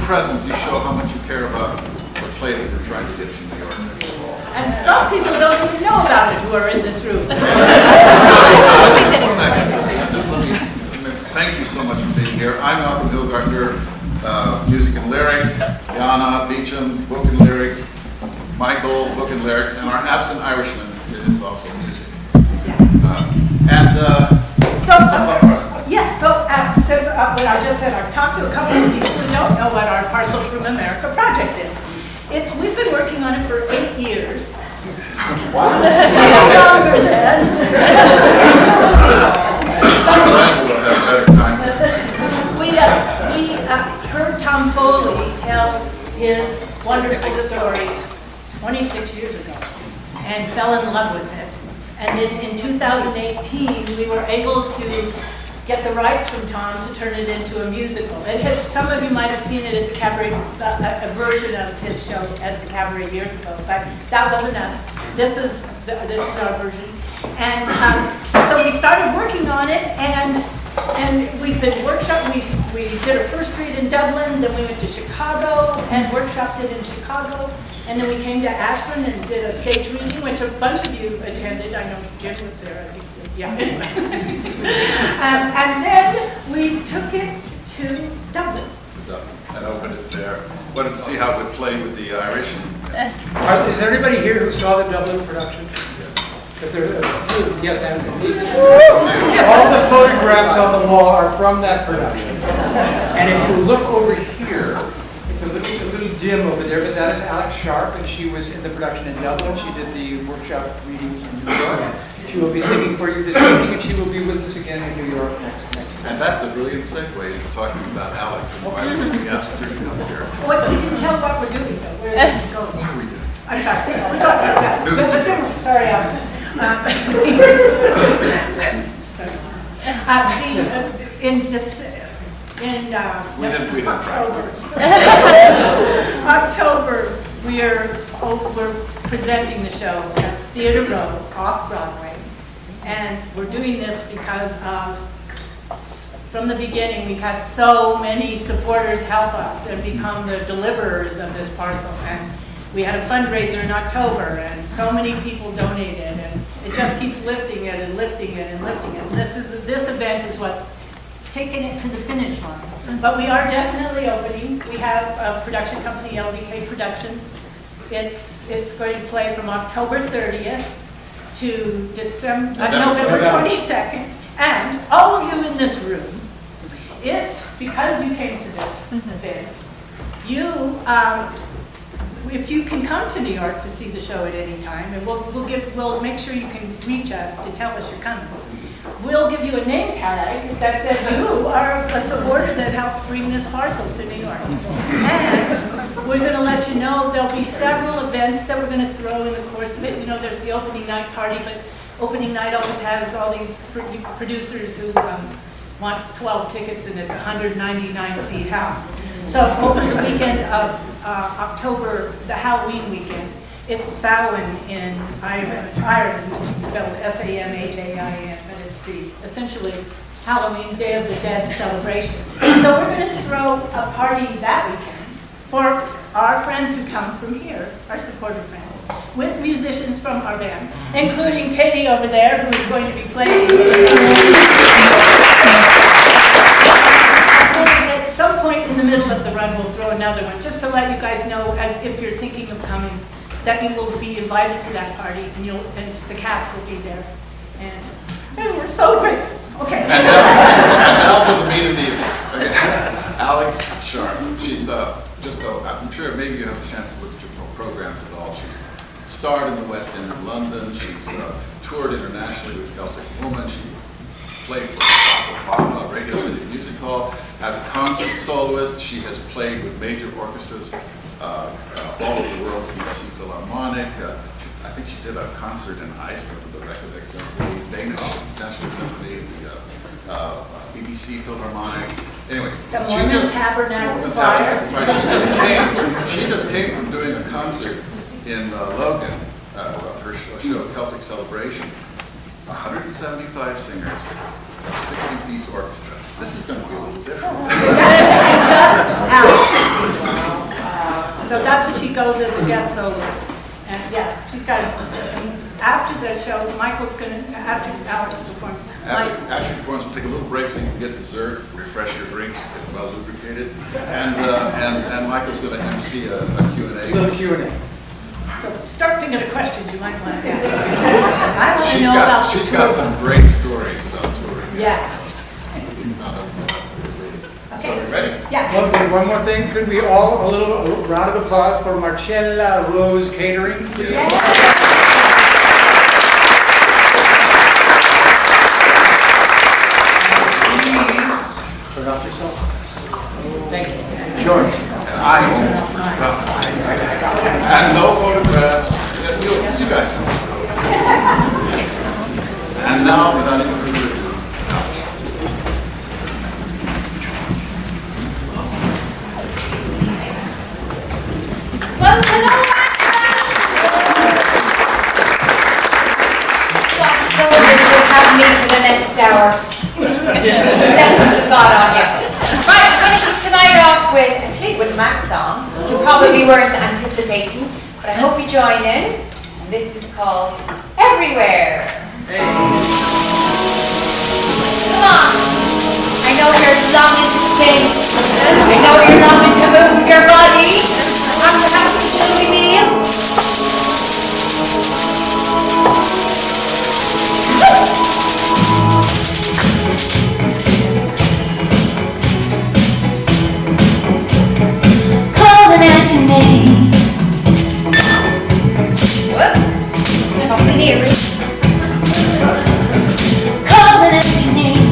presence, you show how much you care about the play that we're trying to get to New York next fall. And some people don't even know about it who are in this room. Just let me thank you so much for being here. I'm Malcolm Hillgartner, music and lyrics. Yana Beecham, book and lyrics. Michael, book and lyrics, and our absent Irishman is also music. What I just said, I've talked to a couple of people who don't know what our Parcels from America project is. We've been working on it for 8 years. Wow. Longer than. We heard Tom Foley tell his wonderful story 26 years ago and fell in love with it. And then in 2018, we were able to get the rights from Tom to turn it into a musical. Some of you might have seen it at the Cabaret, a version of his show at the Cabaret years ago, but that wasn't us. This is our version. And so we started working on it, and we've been workshopping. We did our first read in Dublin, then we went to Chicago and workshopped it in Chicago, and then we came to Ashland and did a stage reading, which a bunch of you attended. I know Jim was there. Yeah, anyway. And then we took it to Dublin. And opened it there. Wanted to see how it would play with the Irish. Is there anybody here who saw the Dublin production? Because there's a few, yes, and all the photographs on the wall are from that production. And if you look over here, it's a little dim over there, but that is Alex Sharp, and she was in the production in Dublin. She did the workshop reading in New York. She will be singing for you this evening, and she will be with us again in New York next. And that's a brilliant segue into talking about Alex and why we asked her to come here. What, we didn't tell what we're doing, though. Where is it going? What are we doing? I'm sorry. In October, we're presenting the show at Theater Row off Broadway. And we're doing this because from the beginning, we've had so many supporters help us and become the deliverers of this parcel. And we had a fundraiser in October, and so many people donated, and it just keeps lifting it and lifting it and lifting it. And this event is what taking it to the finish line. But we are definitely opening. We have a production company, LDK Productions. It's going to play from October 30th to November 22nd. And all of you in this room, it's because you came to this event. If you can come to New York to see the show at any time, and we'll make sure you can reach us to tell us you're coming. We'll give you a name tag that says you are a supporter that helped bring this parcel to New York. And we're going to let you know there'll be several events that we're going to throw in the course of it. You know, there's the opening night party, but opening night always has all these producers who want 12 tickets, and it's a 199-seat house. So over the weekend of October, the Halloween weekend, it's Samhain in Ireland, spelled S-A-M-H-A-I-N, but it's the essentially Halloween Day of the Dead celebration. So we're going to throw a party that weekend for our friends who come from here, our supporter friends, with musicians from our band, including Katie over there, who is going to be playing. At some point in the middle of the run, we'll throw another one, just to let you guys know, if you're thinking of coming, that you will be invited to that party, and the cast will be there. And we're so grateful. Okay. And now for the meat of the evening. Okay. Alex Sharp. She's I'm sure maybe you have a chance to look at your programs at all. She's starred in the West End of London. She's toured internationally with Celtic Woman. She played for Radio City Music Hall. As a concert soloist, she has played with major orchestras all over the world, BBC Philharmonic. I think she did a concert in Iceland with the Reykjavik Symphony, Danish National Symphony, the BBC Philharmonic. Anyways, the Mormon Tabernacle Choir. She just came from doing a concert in Logan, her show Celtic Celebration. 175 singers, 60-piece orchestra. This is going to be a little different. just Alex. So that's what she goes as a guest soloist. And yeah, she's got, after the show, Michael's gonna, after Alex performs, After performance, we'll take a little break so you can get dessert, refresh your drinks, get well lubricated. And Michael's going to MC a Q&A. Little Q&A. so start thinking of questions you might want to ask. I want to know about the She's got tour some bus. great stories about touring. Yeah. So, Okay. ready? Yes. One more thing, could we all, a little round of applause for Marcella Rose Catering? Yeah. Turn off yourself. Thank you. George. And no photographs. You guys know. And now, without any further ado, Well, hello, Axel. Just have me for the next hour. Blessings of God on you. Right, I'm going to kick tonight off with a Fleetwood Mac song, which you probably weren't anticipating, but I hope you join in. And this is called Everywhere. Come on. I know you're longing to sing. I know you're longing to move your body. After having a chilly meal. Calling out your name. Whoops, I didn't hear it. Calling out your name.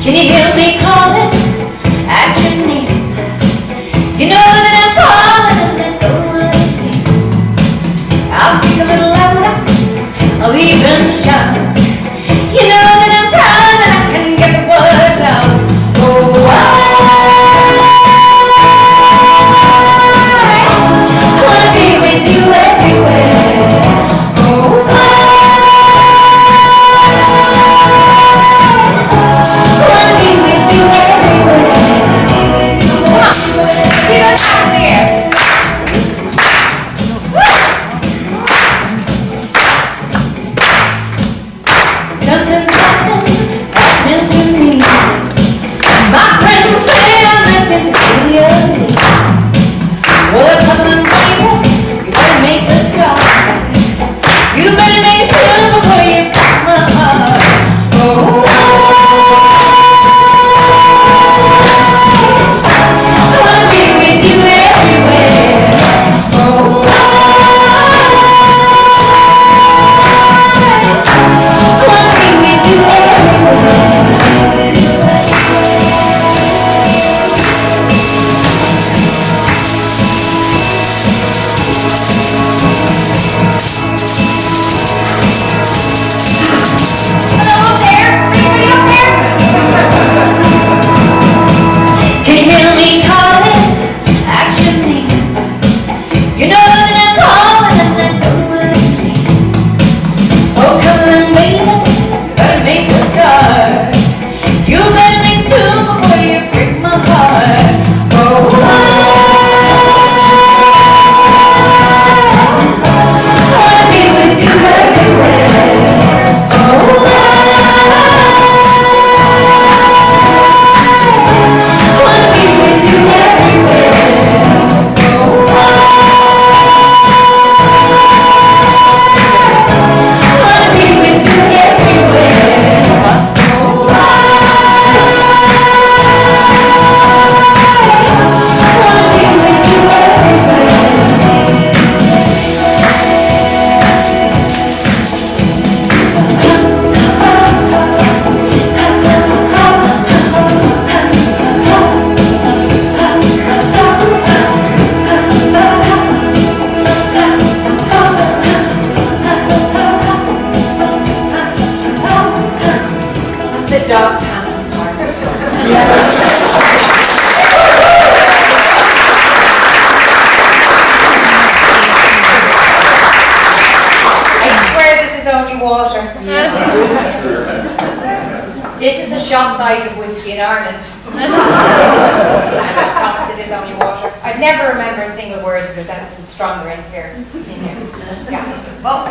Can you hear me calling at your name? You know that I'm calling and I don't want to sing. I'll speak a little louder, I'll even shout. You know that I'm proud and I can get the words out. Oh, I wanna be with you everywhere. Oh, I wanna be with you everywhere. Come on, see what's happening here. Something's happening to me. My friends say I'm acting peculiarly. Well, come on, baby, you better make the start. You better make it soon before you break my heart. Oh, I wanna be with you everywhere. Oh, I wanna be with you Hello up there? Anybody up there? Can you hear me calling at your name? You know that I'm calling and I don't want to see. Oh, come on, baby, you better make the start. You better make two before you break my heart. Oh, I wanna be with you everywhere. Oh, I wanna be with you everywhere. Oh, I wanna be with you everywhere. Oh, I wanna be with you That's the dog panting part. I swear this is only water. This is a shot size of whiskey in Ireland. And I promise it is only water. I'd never remember a single word if there's anything stronger in here. Yeah. Well,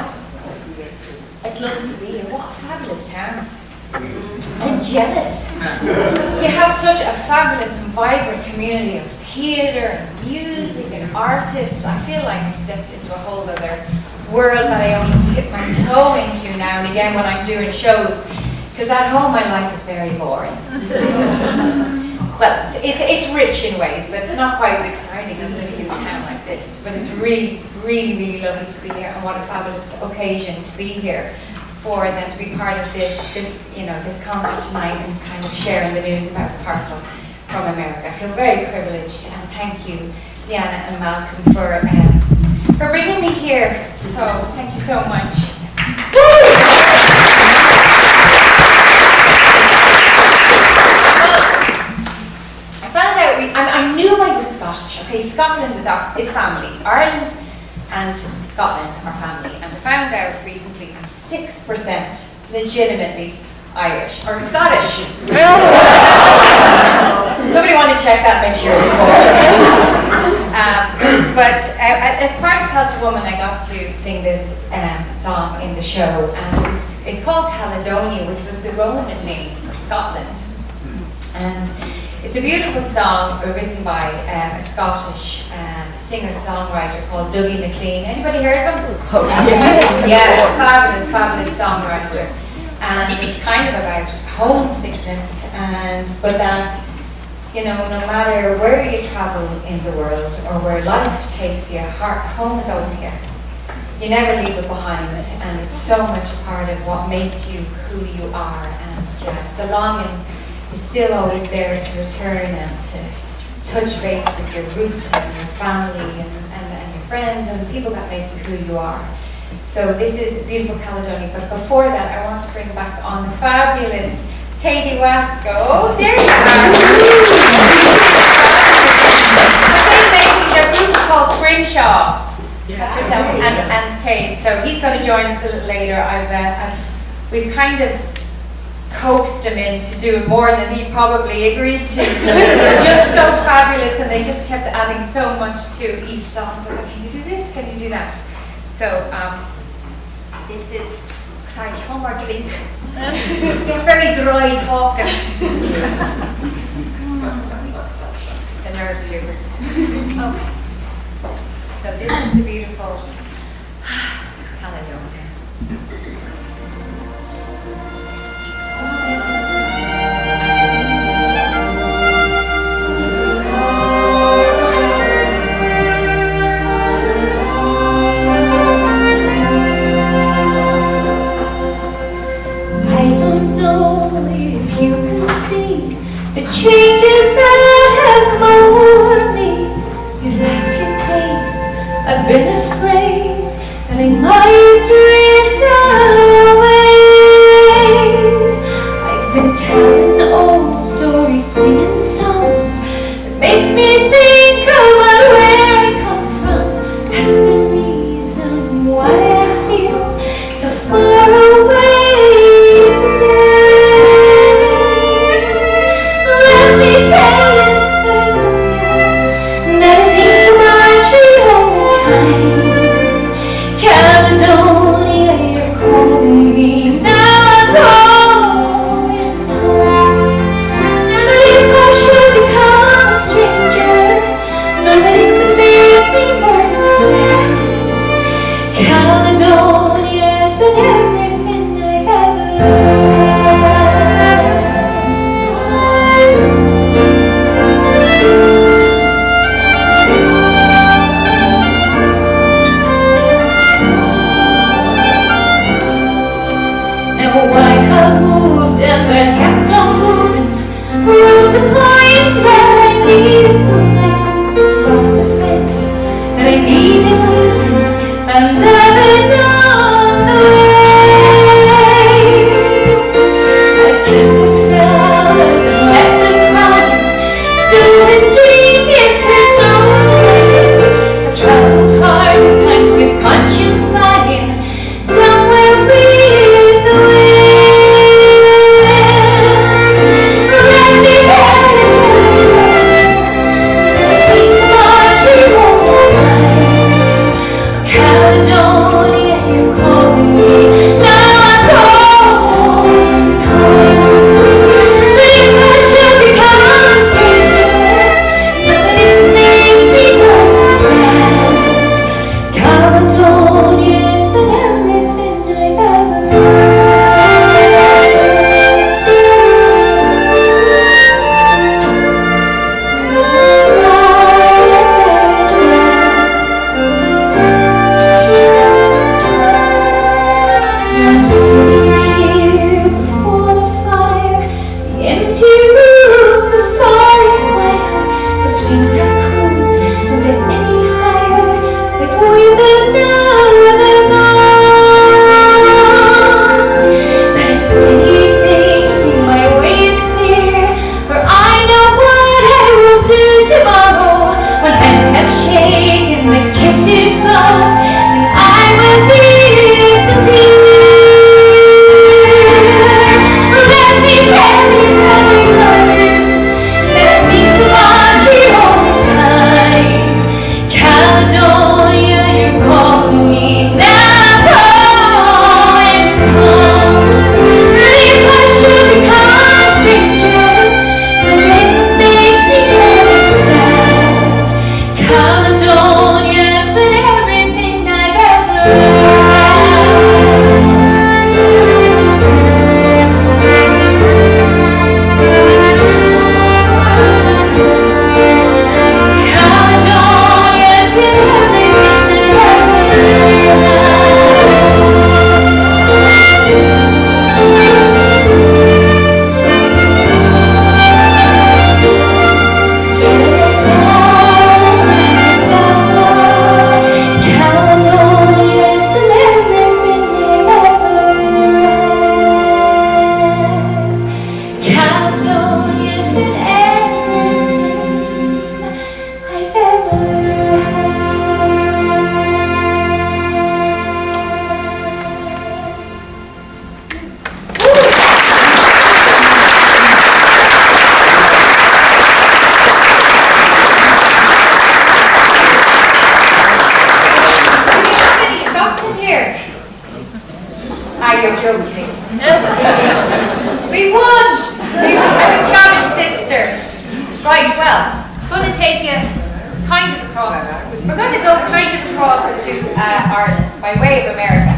it's lovely to be here. What a fabulous town. I'm jealous. You have such a fabulous and vibrant community of theatre and music and artists. I feel like I stepped into a whole other world that I only tip my toe into now and again when I'm doing shows. Because at home my life is very boring. Well, it's rich in ways, but it's not quite as exciting as living in a town like this. But it's really, really, really lovely to be here, and what a fabulous occasion to be here for them to be part of this concert tonight and kind of sharing the news about Parcel from America. I feel very privileged, and thank you, Liana and Malcolm, for bringing me here. So thank you so much. I knew I was Scottish. Okay, Scotland is family. Ireland and Scotland are family. And I found out recently I'm 6% legitimately Irish or Scottish. Somebody want to check that, make sure it's but as part of Culture Woman, I got to sing this song in the show, and it's called Caledonia, which was the Roman name for Scotland. And it's a beautiful song written by a Scottish singer-songwriter called Dougie MacLean. Anybody heard of him? Oh, yeah, fabulous, fabulous songwriter. And it's kind of about homesickness, but that, no matter where you travel in the world or where life takes you, home is always here. You never leave it behind, and it's so much a part of what makes you who you are. And the longing is still always there to return and to touch base with your roots and your family and your friends and the people that make you who you are. So this is beautiful Caledonia, but before that I want to bring back on the fabulous Katie Wasco. There you are. Amazing. Their group is called Scrimshaw. That's herself and Kate. So he's going to join us a little later. We've kind of coaxed him into doing more than he probably agreed to. They're just so fabulous, and they just kept adding so much to each song. So I was like, can you do this? Can you do that? So this is, sorry, homework link. You're very dry talking. It's the nerves here. Okay. So this is the beautiful Caledonia. Changes that have come over me these last few days. I've been afraid that I might drift away. I've been telling old stories, singing songs that make me think about where I come from. That's the reason why I feel so far away today. Let me tell you that I love you, and that I think about you all the time. Caledonia, you're calling me, now I'm going home. If I should become a stranger, know that it could make me more than sad. Caledonia has been everything I've ever had. here. Ah, you're joking. We won! I'm a Scottish sister. Right, well, going to take you kind of across. We're going to go kind of across to Ireland by way of America.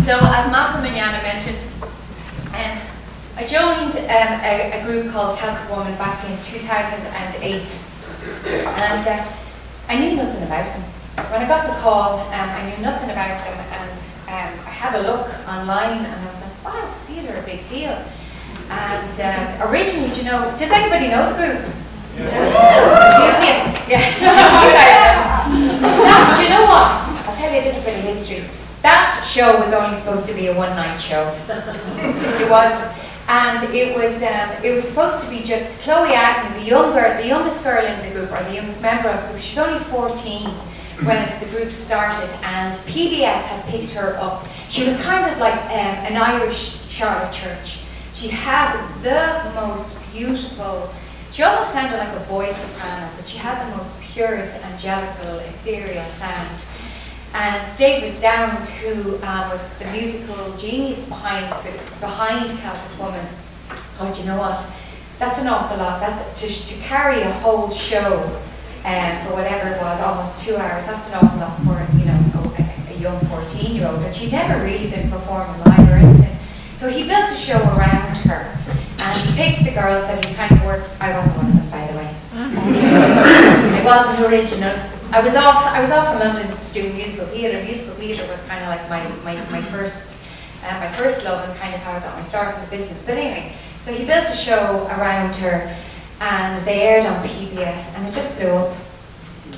So, as Malcolm and Yana mentioned, I joined a group called Celtic Woman back in 2008, and I knew nothing about them. When I got the call, I knew nothing about them, and I had a look online, and I was like, wow, these are a big deal. And originally, do you know, does anybody know the group? Yeah. Do you know what? I'll tell you a little bit of history. That show was only supposed to be a one-night show. It was, and it was supposed to be just Chloe Agnew, the youngest girl in the group, or the youngest member of the group. She was only 14 when the group started, and PBS had picked her up. She was kind of like an Irish Charlotte Church. She had the most beautiful, she almost sounded like a boy soprano, but she had the most purest, angelical, ethereal sound. And David Downs, who was the musical genius behind Celtic Woman, oh, do you know what? That's an awful lot. That's to carry a whole show for whatever it was, almost 2 hours. That's an awful lot for a young 14-year-old, and she'd never really been performing live or anything. So he built a show around her, and he picked the girls that he kind of worked. I wasn't one of them, by the way. It wasn't original. I was off in London doing musical theatre. Musical theatre was kind of like my first love, and kind of how I got my start in the business. But anyway, so he built a show around her, and they aired on PBS, and it just blew up.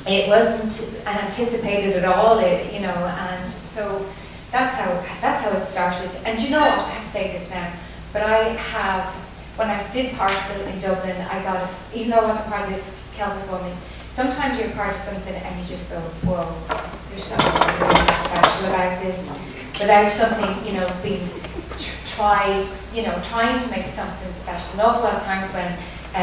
It wasn't anticipated at all, and so that's how it started. And you know what? I have to say this now, but when I did Parcel in Dublin, I got, even though I wasn't part of the Celtic Woman, sometimes you're part of something and you just go, whoa, there's something really special about this, without something, being tried, trying to make something special. An awful lot of times when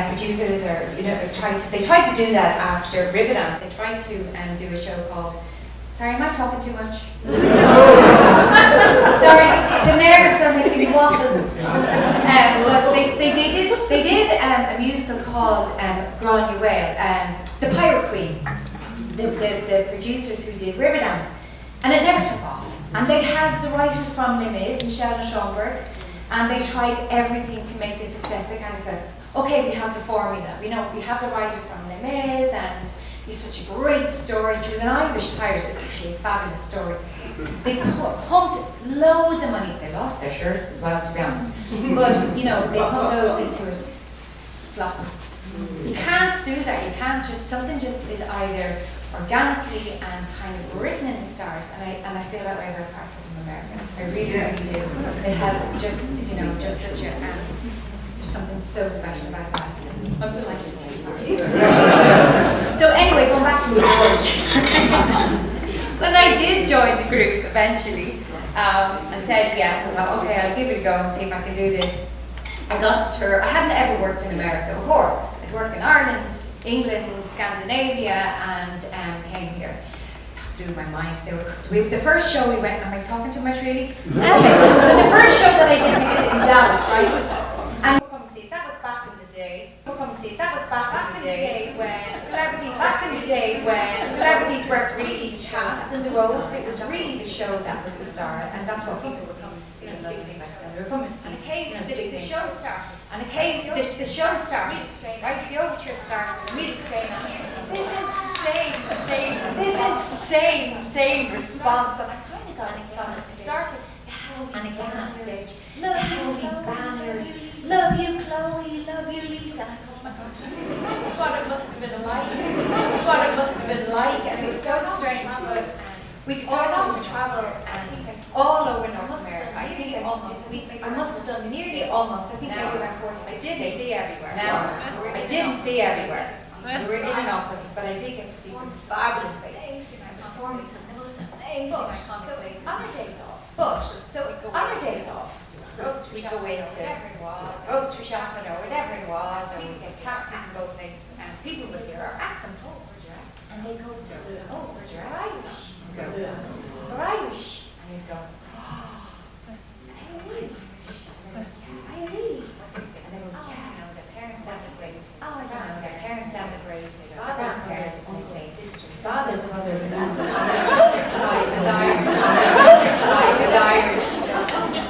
producers are, they tried to do that after Riverdance. They tried to do a show called, sorry, am I talking too much? Sorry, the nerves are making me waffle. But they did a musical called Bron You Whale, The Pirate Queen, the producers who did Riverdance, and it never took off. And they had the writers from Les Mis, Michel and Schomburg, and they tried everything to make this success. They kind of go, okay, we have the formula. We have the writers from Les Mis, and it's such a great story. She was an Irish pirate. It's actually a fabulous story. They pumped loads of money. They lost their shirts as well, to be honest. But, they pumped loads into it. Flop. You can't do that. You can't something just is either organically and kind of written in the stars. And I feel that way about Parcel from America. I really, really do. It has just such a, there's something so special about that. I'm delighted to be part of it. So anyway, going back to the story. When I did join the group eventually, and said yes, I thought, okay, I'll give it a go and see if I can do this. I got to tour. I hadn't ever worked in America before. I'd worked in Ireland, England, Scandinavia, and came here. Blew my mind. The first show we went, am I talking too much really? Okay, so the first show that I did, we did it in Dallas, right? And come see, that was back in the day. That was back in the day when celebrities were really cast in the roles. It was really the show that was the star, and that's what people were coming to see. They were coming to see. And the show started. The show started. Right, the overture starts, and the music's playing on here. This insane response, and I kind of got it. It started, and again on stage, look at all these banners. Love you, Chloe. Love you, Lisa. And I thought, oh my God, this is what it must have been like. And it was so strange. But we started to travel all over North America. I think I must have done nearly almost. I think maybe about 46 states. I didn't see everywhere. We were in an office, but I did get to see some fabulous places. Performing some most amazing iconic places. On our days off. We go into grocery shopping or whatever it was, or we get taxis and go places, and people would hear our accent, oh, where's your accent? And they go, oh, where's your Irish? go, "We're Irish," and you'd go, "Oh, are you Irish?" And they'd go, "Yeah, are you really?" And they go, "Yeah, no, their parents emigrated. Oh, no, their parents emigrated. Their grandparents, and they'd say, sisters, fathers, brothers, and sister's side was Irish, mother's side was Irish."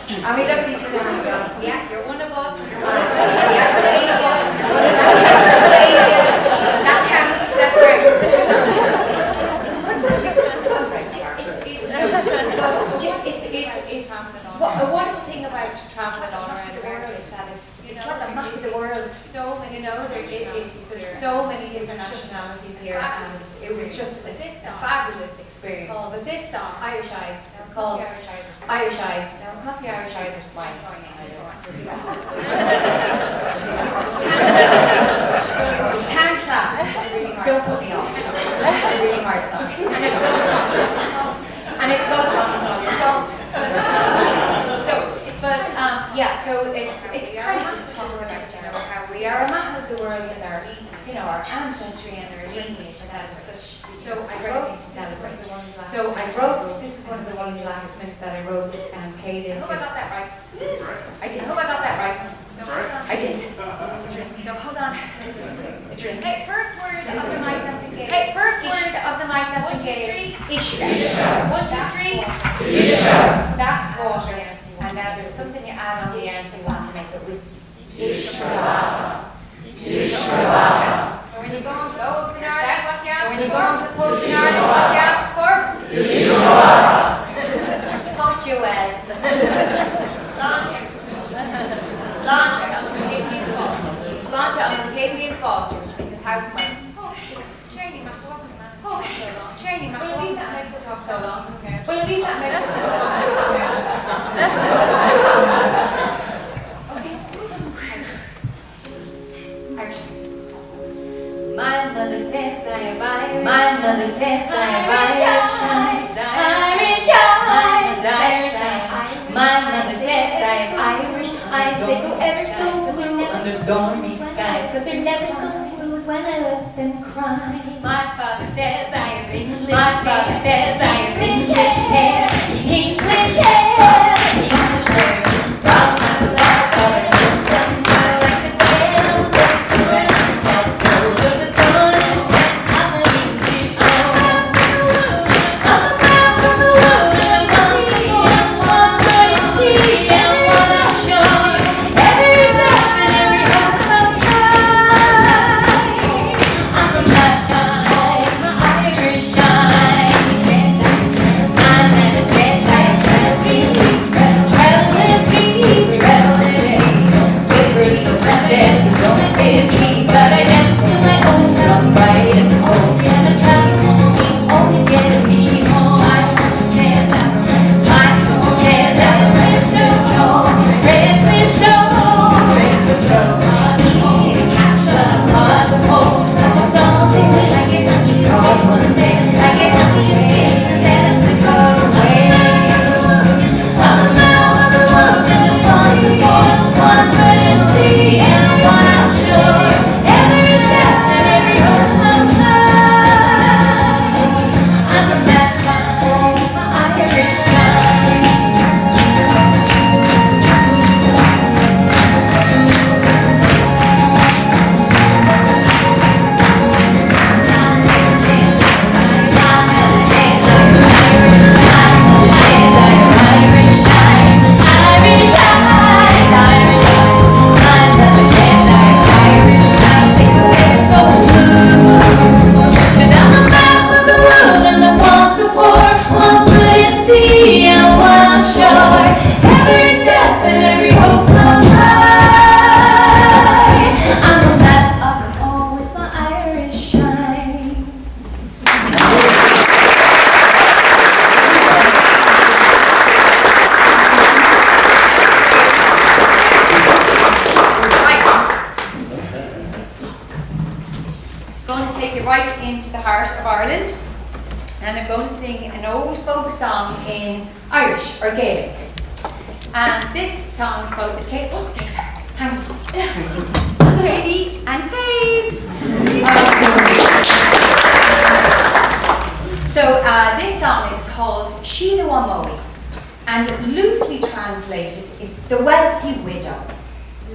And we look at each other and we go, "Yeah, you're one of us. You're one of us. Yeah, you're one of us. You're one of us. That counts. That counts." A wonderful thing about traveling all around America is that it's like a map of the world. So many, there's so many different nationalities here, and it was just a fabulous experience. But this song, Irish Eyes, it's called Irish Eyes. Now it's not the Irish Eyes are smiling. But you can't clap. Don't put me off. This is a really hard song. And if it goes wrong, it's all your fault. So it kind of just talks about how we are a map of the world with our our ancestry and our lineage, and that it's such. So I wrote to celebrate. So I wrote. This is one of the ones last minute that I wrote and paid into. I hope I got that right. I did. I hope I got that right. I did. So hold on. A drink. Hey, first word of the night that's engaged. Hey, first word of the night that's engaged. Issue. 1, 2, 3. That's water. And now there's something you add on the end if you want to make it whiskey. Issue. So when you go on to the pubs in Ireland, what do you ask for? When you go on to the pubs in Ireland, what do you ask for? Taught you well. Sláinte on Acadian Falter. It's a house mic. Training Mac wasn't managed to talk so long. Training Mac. Well, at least that makes it talk so long. Well, at least that makes it talk so long. Okay. Irish. My mother says I am Irish. My mother says I am Irish. Irish eyes, Irish eyes. My mother says I am Irish. Eyes that go ever so blue under stormy skies, but they're never so blue when I let them cry. My father says I am English. My father says I am English hair. English hair. English hair. From my love of a somehow like the bell. When I'm out over the corners, I'm an English girl. I'm a flower from the road and I want to see. I want to see. I want to show every step and every hope sometimes. I'm a black eye, my Irish eye. My man says I am traveling feet, slippers for princesses don't fit me, but I dance to my own drum, bright and cold. I'm a traveling feet, always getting me home. My sister says I'm a restless soul, restless soul. Easy to catch, but I'm hard to hold. I'm just something when I get that you call one day. I get nothing to say, and then I slip away. I'm a flower of the world and the ones before. One foot in the sea and one offshore. Every step and every hope I'm high. I'm a black eye, my Irish eye. Every step and every hope I'm high. I'm a map of them all with my Irish eyes. Right. Going to take you right into the heart of Ireland, and I'm going to sing an old folk song in Irish or Gaelic. And this song is called Escape. Oh, thanks. Katie and Kate. So this song is called She the One Moe, and loosely translated, it's the wealthy widow.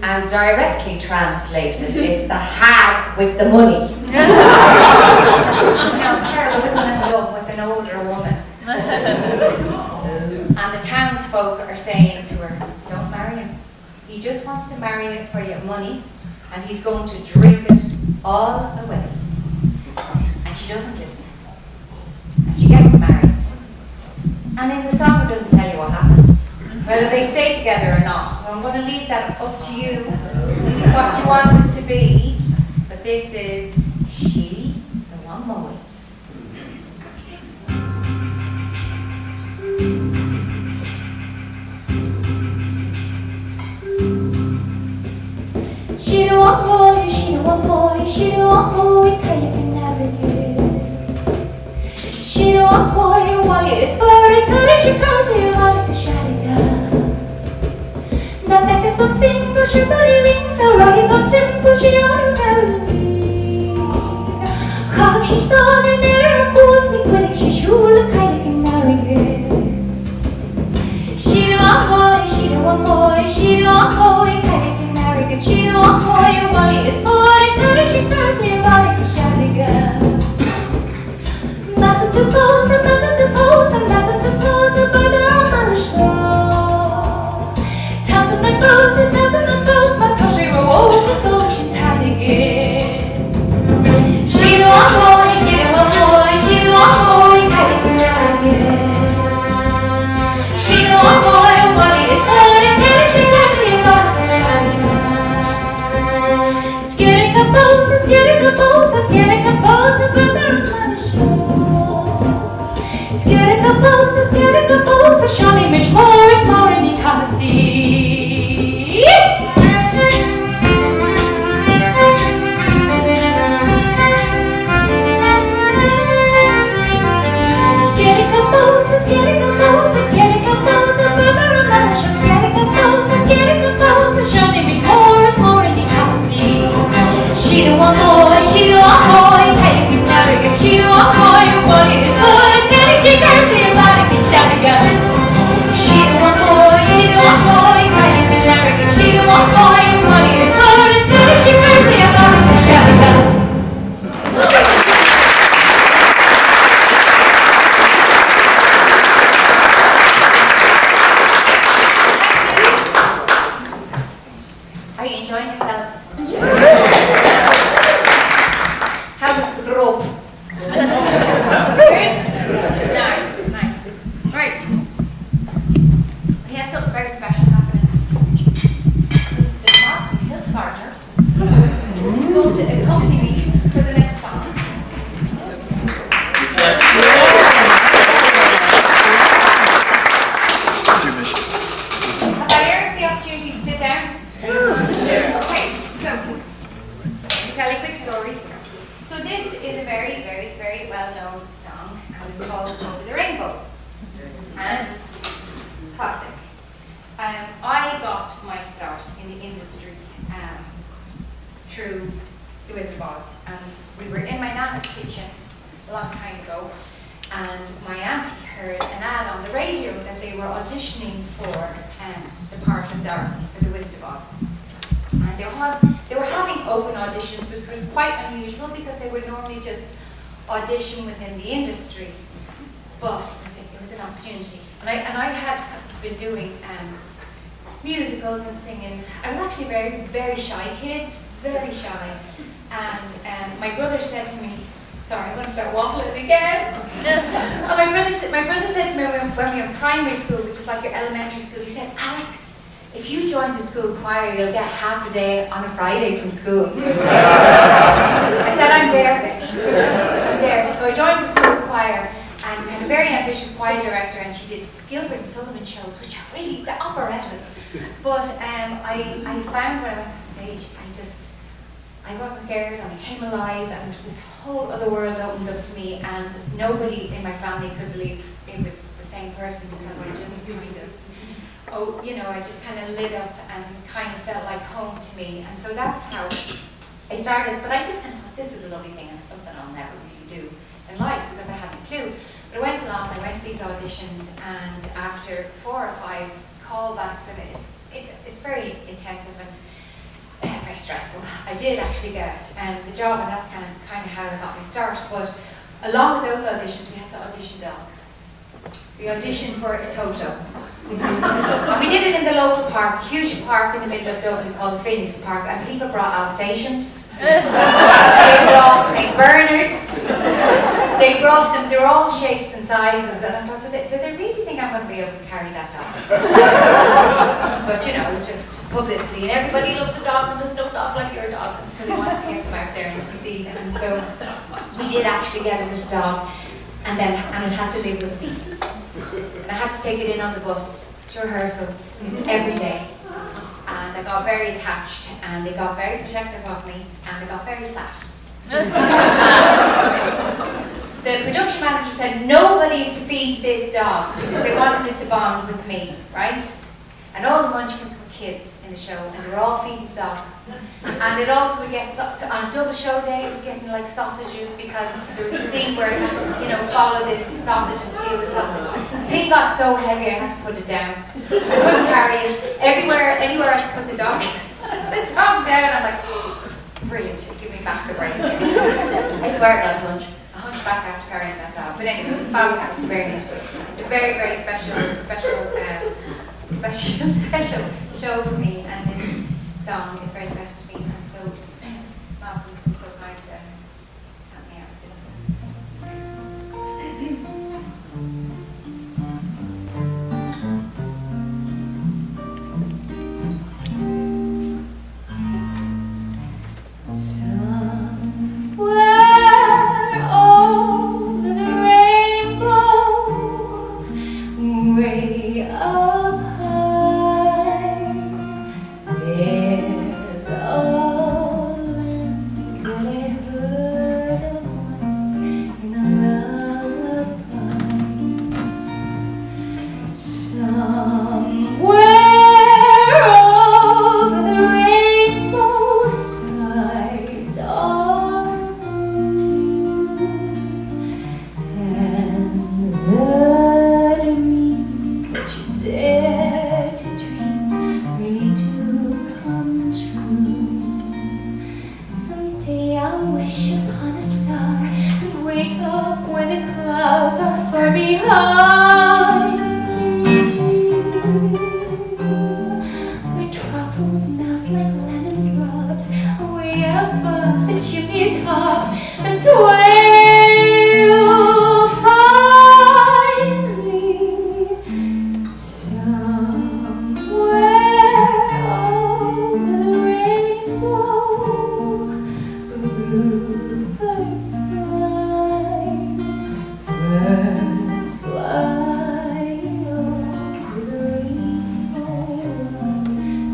And directly translated, it's the hag with the money. Now, terrible, isn't it? Love with an older woman. And the townsfolk are saying to her, don't marry him. He just wants to marry you for your money, and he's going to drink it all away. And she doesn't listen. And she gets married. And in the song, it doesn't tell you what happens, whether they stay together or not. So I'm going to leave that up to you, what you want it to be. But this is She the One Moe. She the one boy, she the one boy, she the one boy, can you navigate? She the one boy, why it's for his courage, you curse you like a shabby girl. That make us some spin, push your body wings, or riding up tempo, she on her melody. How she's on and her pools, me quilling, she shul, can you navigate? She the one boy, she the one boy, she the one boy, can you she the one boy, why it's for his courage, she curse you like a shabby girl. Massa to pose, a massa to pose, a massa to pose, a brother on my show. Thousand and pose, my country roll this collection time again. She the one boy, she the one boy, she the one boy, kind of again. She the one boy, why it's for his courage, she curse you like a shabby girl. Scaring the bones, scaring the bones, scaring the bones, a brother on my show. Scaring the bones, a shiny much more is more in the see. Scaring the bones, scaring the bones, scaring the bones, a brother on my show. Scaring the bones, a shiny much more is more in the see. She the one boy, she the one boy, hey, you can never get. She the one boy, is good, it's getting she can't see about it, can shout again. She the one boy, hey, you can never get. She the one boy, is good, it's getting she can't see about it, can shout again. Are you enjoying yourselves? How was the grove? Good? Nice, nice. Right. We have something very special happening. Mr. Mark Hiltgarter is going to accompany me for the next song. Have I earned the opportunity to sit down? Okay, so let me tell you a quick story. So this is a very, very, very well-known song, and it's called Over the Rainbow, and classic. I got my start in the industry through The Wizard of Oz, and we were in my nana's kitchen a long time ago, and my auntie heard an ad on the radio that they were auditioning for the part of Dorothy for The Wizard of Oz. And they were having open auditions, which was quite unusual because they would normally just audition within the industry. But it was an opportunity. And I had been doing musicals and singing. I was actually a very, very shy kid, very shy. And my brother said to me, sorry, I'm going to start waffling again. And my brother said to me when we were in primary school, which is like your elementary school, he said, Alex, if you join the school choir, you'll get half a day on a Friday from school. I said, I'm there. I'm there. So I joined the school choir and had a very ambitious choir director, and she did Gilbert and Sullivan shows, which are really the operettas. But I found when I went on stage, I wasn't scared, and I came alive, and this whole other world opened up to me, and nobody in my family could believe it was the same person, because I just kind of lit up and kind of felt like home to me. And so that's how I started. But I just kind of thought, this is a lovely thing and something I'll never really do in life, because I hadn't a clue. But I went to along, I went to these auditions, and after 4 or 5 callbacks, and it's very intensive and very stressful. I did actually get the job, and that's kind of how I got my start. But along with those auditions, we have to audition dogs. We auditioned for a Toto. And we did it in the local park, a huge park in the middle of Dublin called Phoenix Park, and people brought Alsatians. They brought St. Bernards. They brought them, they were all shapes and sizes, and I thought, do they really think I'm going to be able to carry that dog? But you know, it's just publicity, and everybody loves a dog, and there's no dog like your dog, until they wanted to get them out there and to be seen. And so we did actually get a little dog, and it had to live with me. And I had to take it in on the bus to rehearsals every day. And I got very attached, and they got very protective of me, and I got very fat. The production manager said nobody's to feed this dog because they wanted it to bond with me, right? And all the munchkins were kids in the show, and they were all feeding the dog. And it also would get, so on a double show day, it was getting like sausages, because there was a scene where it had to, you know, follow this sausage and steal the sausage. The thing got so heavy I had to put it down. I couldn't carry it. Anywhere I could put the dog down, I'm like, brilliant, give me back the brain. I swear I got a hunchback after carrying that dog. But anyway, it was a fabulous experience. It's a very, very special show for me, and this song is very special to me, and so Malcolm's been so kind to help me out Somewhere over the rainbow, way up high, there's a land that I heard of once in a lullaby. Somewhere over the rainbow, skies are blue, and the dreams that you dare to dream really do come true. Someday I'll wish upon a star and wake up when the clouds are far behind me, where troubles melt like lemon drops away above the chimney tops. That's where you'll find me, somewhere over the rainbow. Bluebirds fly, birds fly over the rainbow,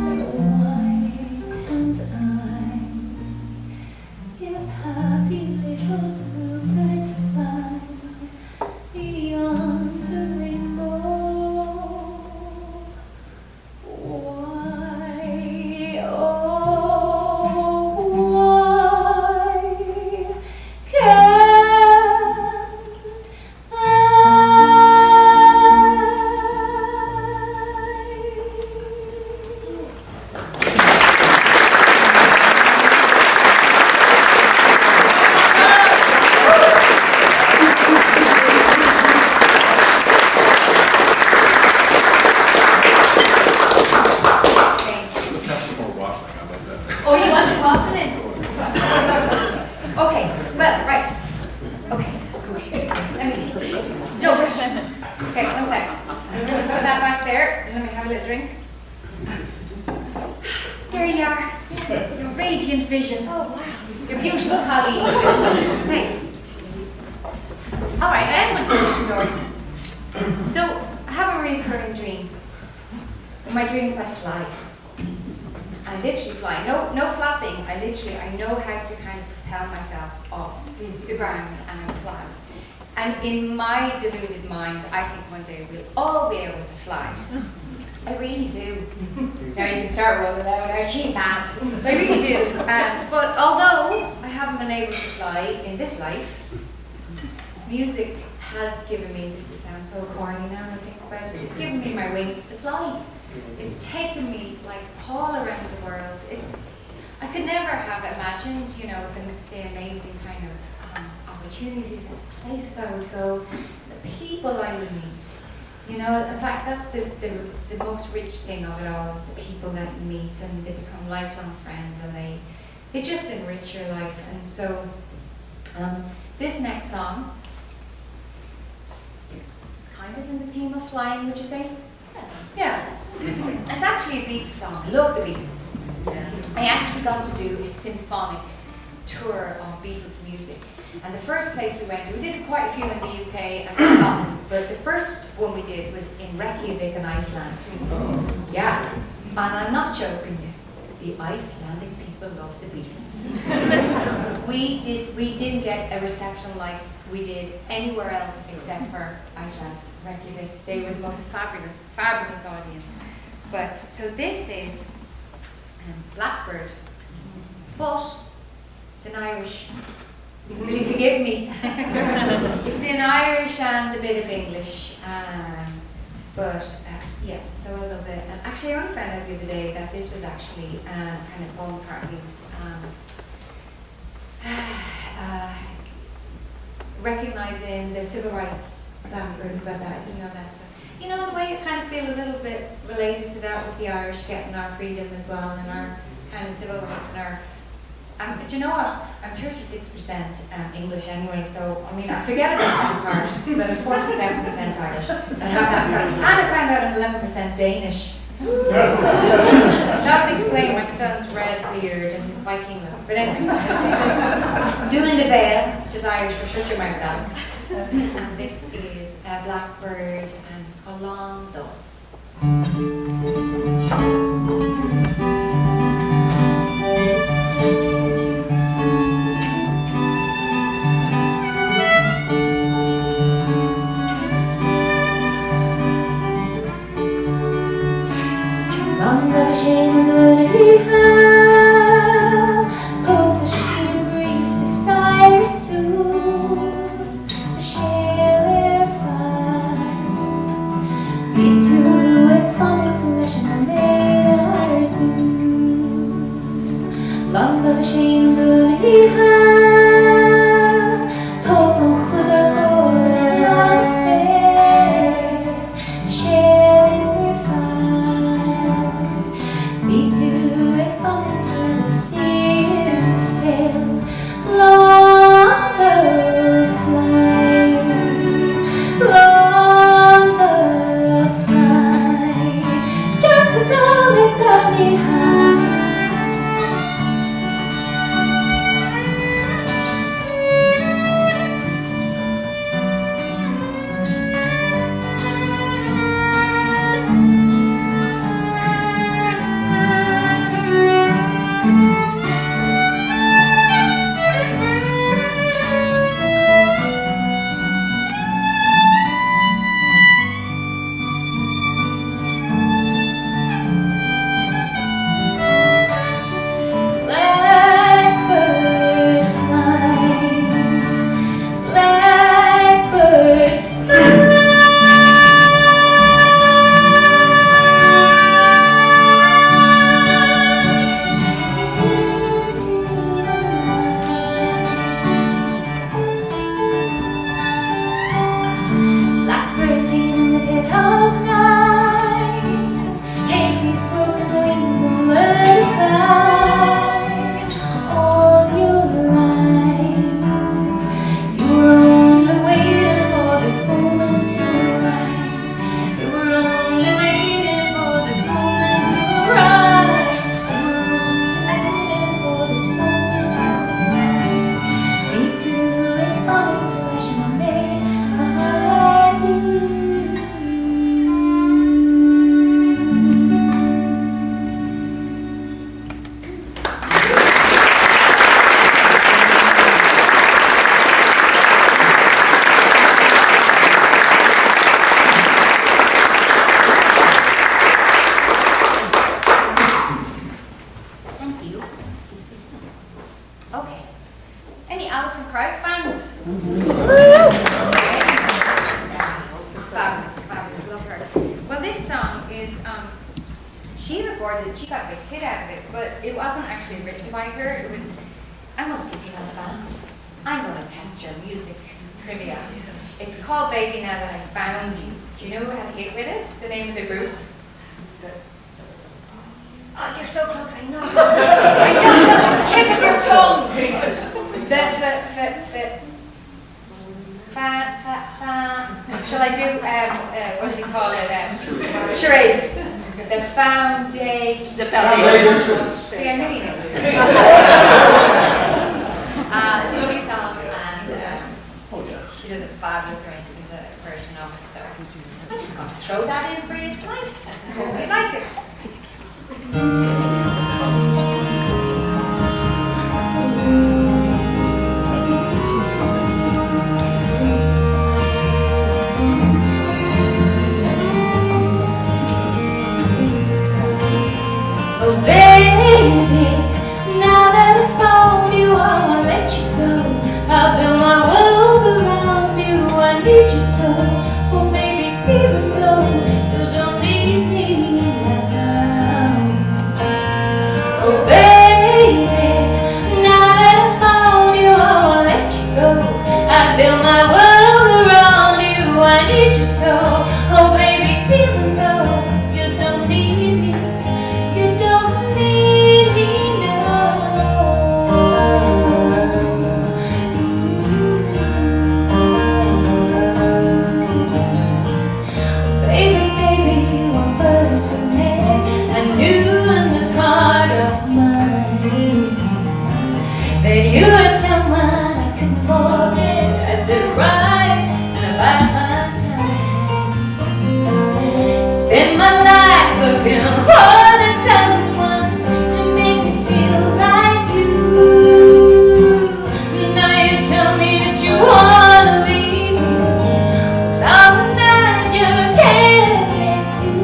and why can't I? If happy little bluebirds fly beyond the rainbow, why, oh, why can't Let's have some more waffling, how about that? Oh, you want the waffling? Okay, well, right. Okay. Let me, no, okay, one sec. I'm going to put that back there, and let me have a little drink. There you are. Your radiant vision. Oh, wow. Your beautiful colleague. Hey. All right, I am going to tell you a story. So, I have a recurring dream. In my dreams, I fly. I literally fly. No flapping. I know how to kind of propel myself off the ground, and I fly. And in my deluded mind, I think one day we'll all be able to fly. I really do. Now you can start rolling out, now she's mad. I really do. But although I haven't been able to fly in this life, music has given me, this sounds so corny now when I think about it, it's given me my wings to fly. It's taken me like all around the world. I could never have imagined, you know, the amazing kind of opportunities and places I would go, the people I would meet. You know, in fact, that's the most rich thing of it all, is the people that you meet, and they become lifelong friends, and they just enrich your life. And so this next song is kind of in the theme of flying, would you say? Yeah. It's actually a Beatles song. I love the Beatles. I actually got to do a symphonic tour of Beatles music. And the first place we went to, we did quite a few in the UK and Scotland, but the first one we did was in Reykjavik in Iceland. Yeah, and I'm not joking you, the Icelandic people love the Beatles. we didn't get a reception like we did anywhere else except for Iceland, Reykjavik. They were the most fabulous audience. But, so this is Blackbird, but it's in Irish. You can really forgive me. It's in Irish and a bit of English, yeah, so a little bit. And actually, I only found out the other day that this was actually kind of Paul McCartney's recognising the civil rights Blackbird about that. I didn't know that. So, you know, in a way, I kind of feel a little bit related to that with the Irish getting our freedom as well, and our kind of civil rights and our. Do you know what? I'm 36% English anyway, so I mean, I forget about that part, but I'm 47% Irish, and I have that Scottish. And I found out I'm 11% Danish. That would explain my son's red beard and his Viking look. But anyway, doing the Bale, which is Irish for shut your mouth, Alex. And this is a Blackbird, and it's called Long Dove. Long dove sheen in the woody high, cold the stream breeze, the Cyrus soars, the shale fly. Be to it funny collision I made. called Baby Now That I Found You. Do you know who had a hit with it? The name of the group? Oh, you're so close, I know. I know, it's on the tip of your tongue. Shall I do, what do you call it? Charades. The foundation. The foundation. See, I knew you knew. It's a lovely song, and she does a fabulous version of it, so I'm just going to throw that in for you tonight. I hope you like it. Oh baby, now that I found you, I won't let you go. I'll build my world around you, I need you so. Oh baby, even though you don't need me now. Oh baby, now that I found you, I won't let you go. I build my world around you, I need you so. Oh baby, even though you don't need me, you don't need me now. Baby, baby, when first we met, I knew in this heart of mine that you were someone I couldn't forget. I said right, and I bite my tongue. Spend my life looking for the someone to make me feel like you. Now you tell me that you wanna leave me. Darling, I just can't let you.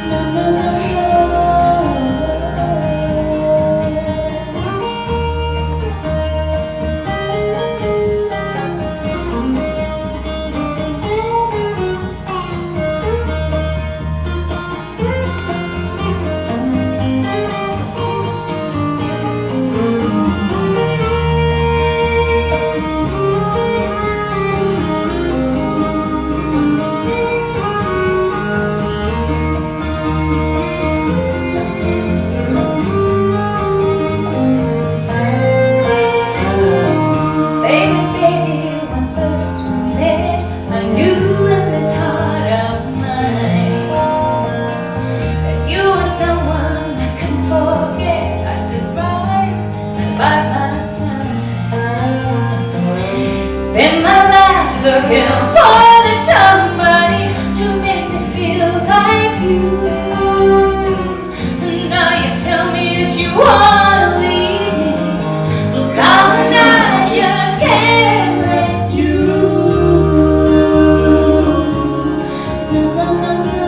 No, no, no, baby, baby, when first we met, I knew in this heart of mine that you were someone I couldn't forget. I said right, and bite my tongue. Spend my life looking for the somebody to make me feel like you. And now you tell me that you wanna leave me. Darling, I just can't let you. No, no, no, no.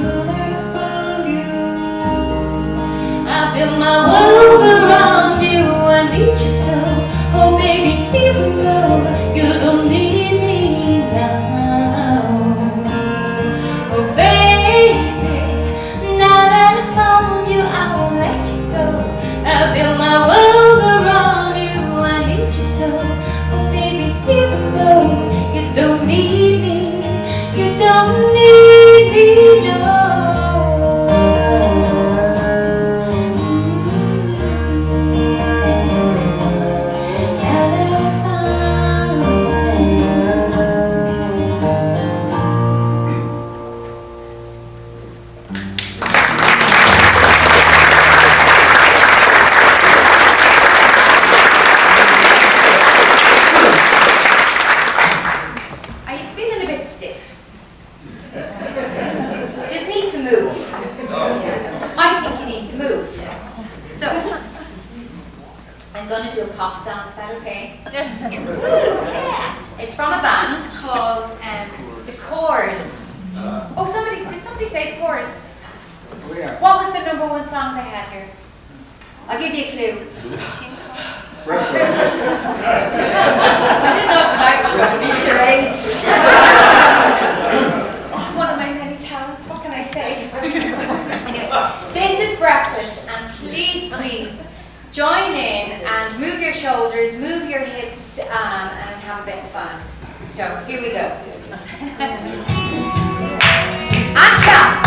Now that I found you, I built my world around you. I need you so. Oh baby, even though you don't need me now. Oh baby, now that I found you, I won't let you go. I build my world around you, I need you so. Oh baby, even though you don't need me, you don't need me, no. Now that I found you. Are you feeling a bit stiff? Just need to move. I think you need to move. So, I'm going to do a pop song, is that okay? It's from a band called The Chorus. Oh, did somebody say The Chorus? What was the #1 song they had here? I'll give you a clue. I didn't know tonight was going to be charades. Oh, one of my many talents, what can I say? Anyway, this is Breathless, and shoulders, move your hips, and have a bit of fun. So here we go. And clap.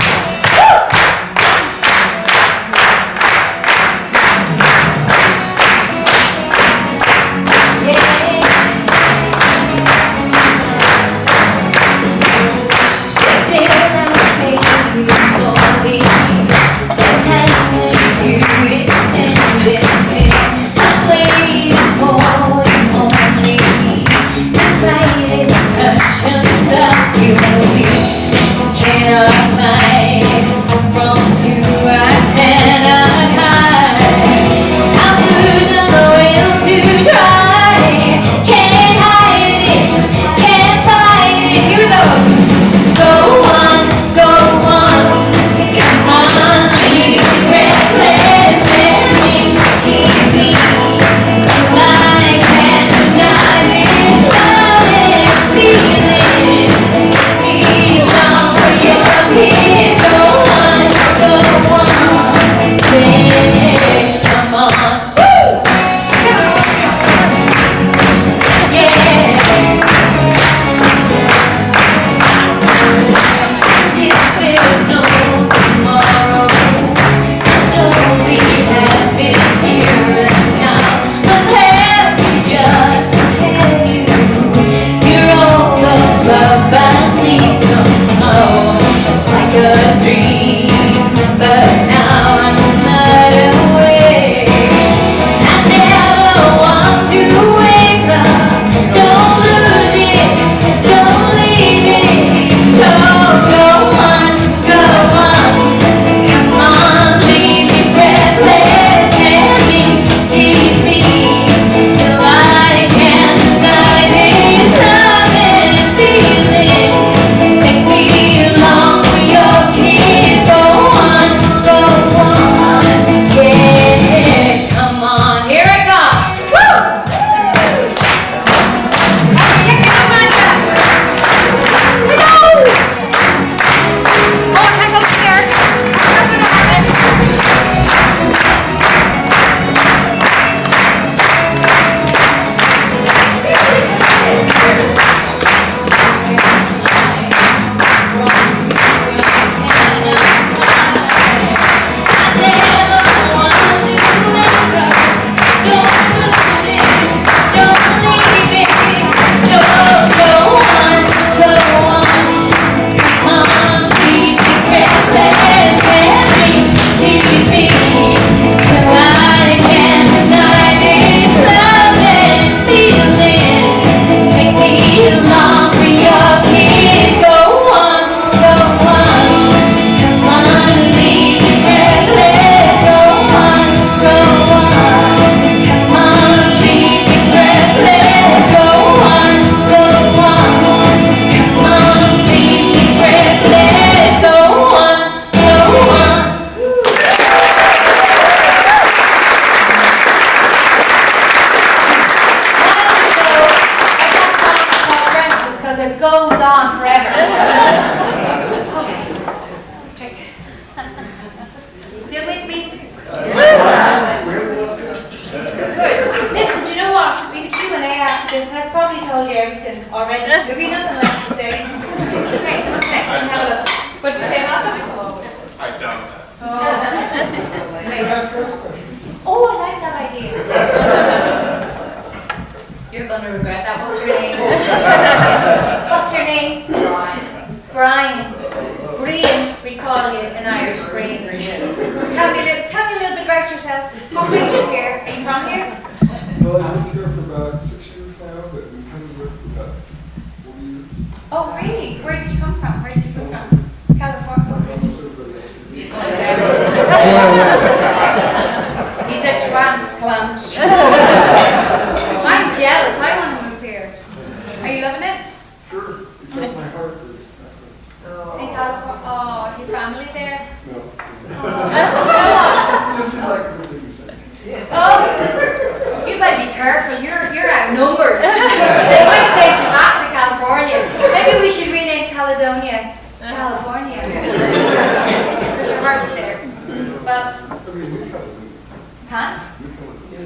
Huh?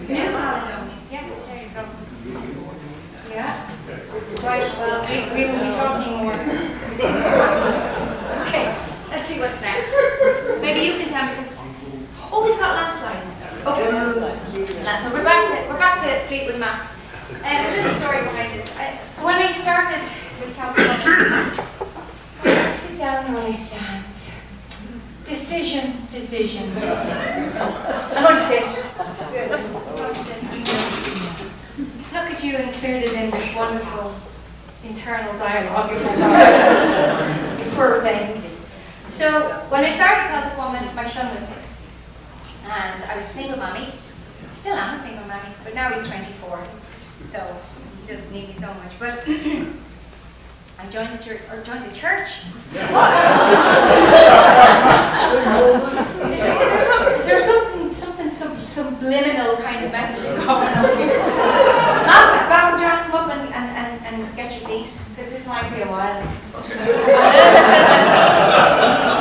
New Caledonia. Yeah, there you go. Yeah. Right, well, we will be talking more. Okay, let's see what's next. Maybe you can tell me, because, oh, we've got landslide next. Okay. So we're back to Fleetwood Mac. A little story behind it. So when I started with California, I sit down or I stand. Decisions. I'm going to sit. Look at you included in this wonderful internal dialogue in my mind. You poor things. So when I started Celtic Woman, my son was 6. And I was a single mommy. Still am a single mommy, but now he's 24. So he doesn't need me so much. But I joined the church. What? Is there something subliminal kind of messaging going on here? Bow down, come up and get your seat, because this might be a while. Okay.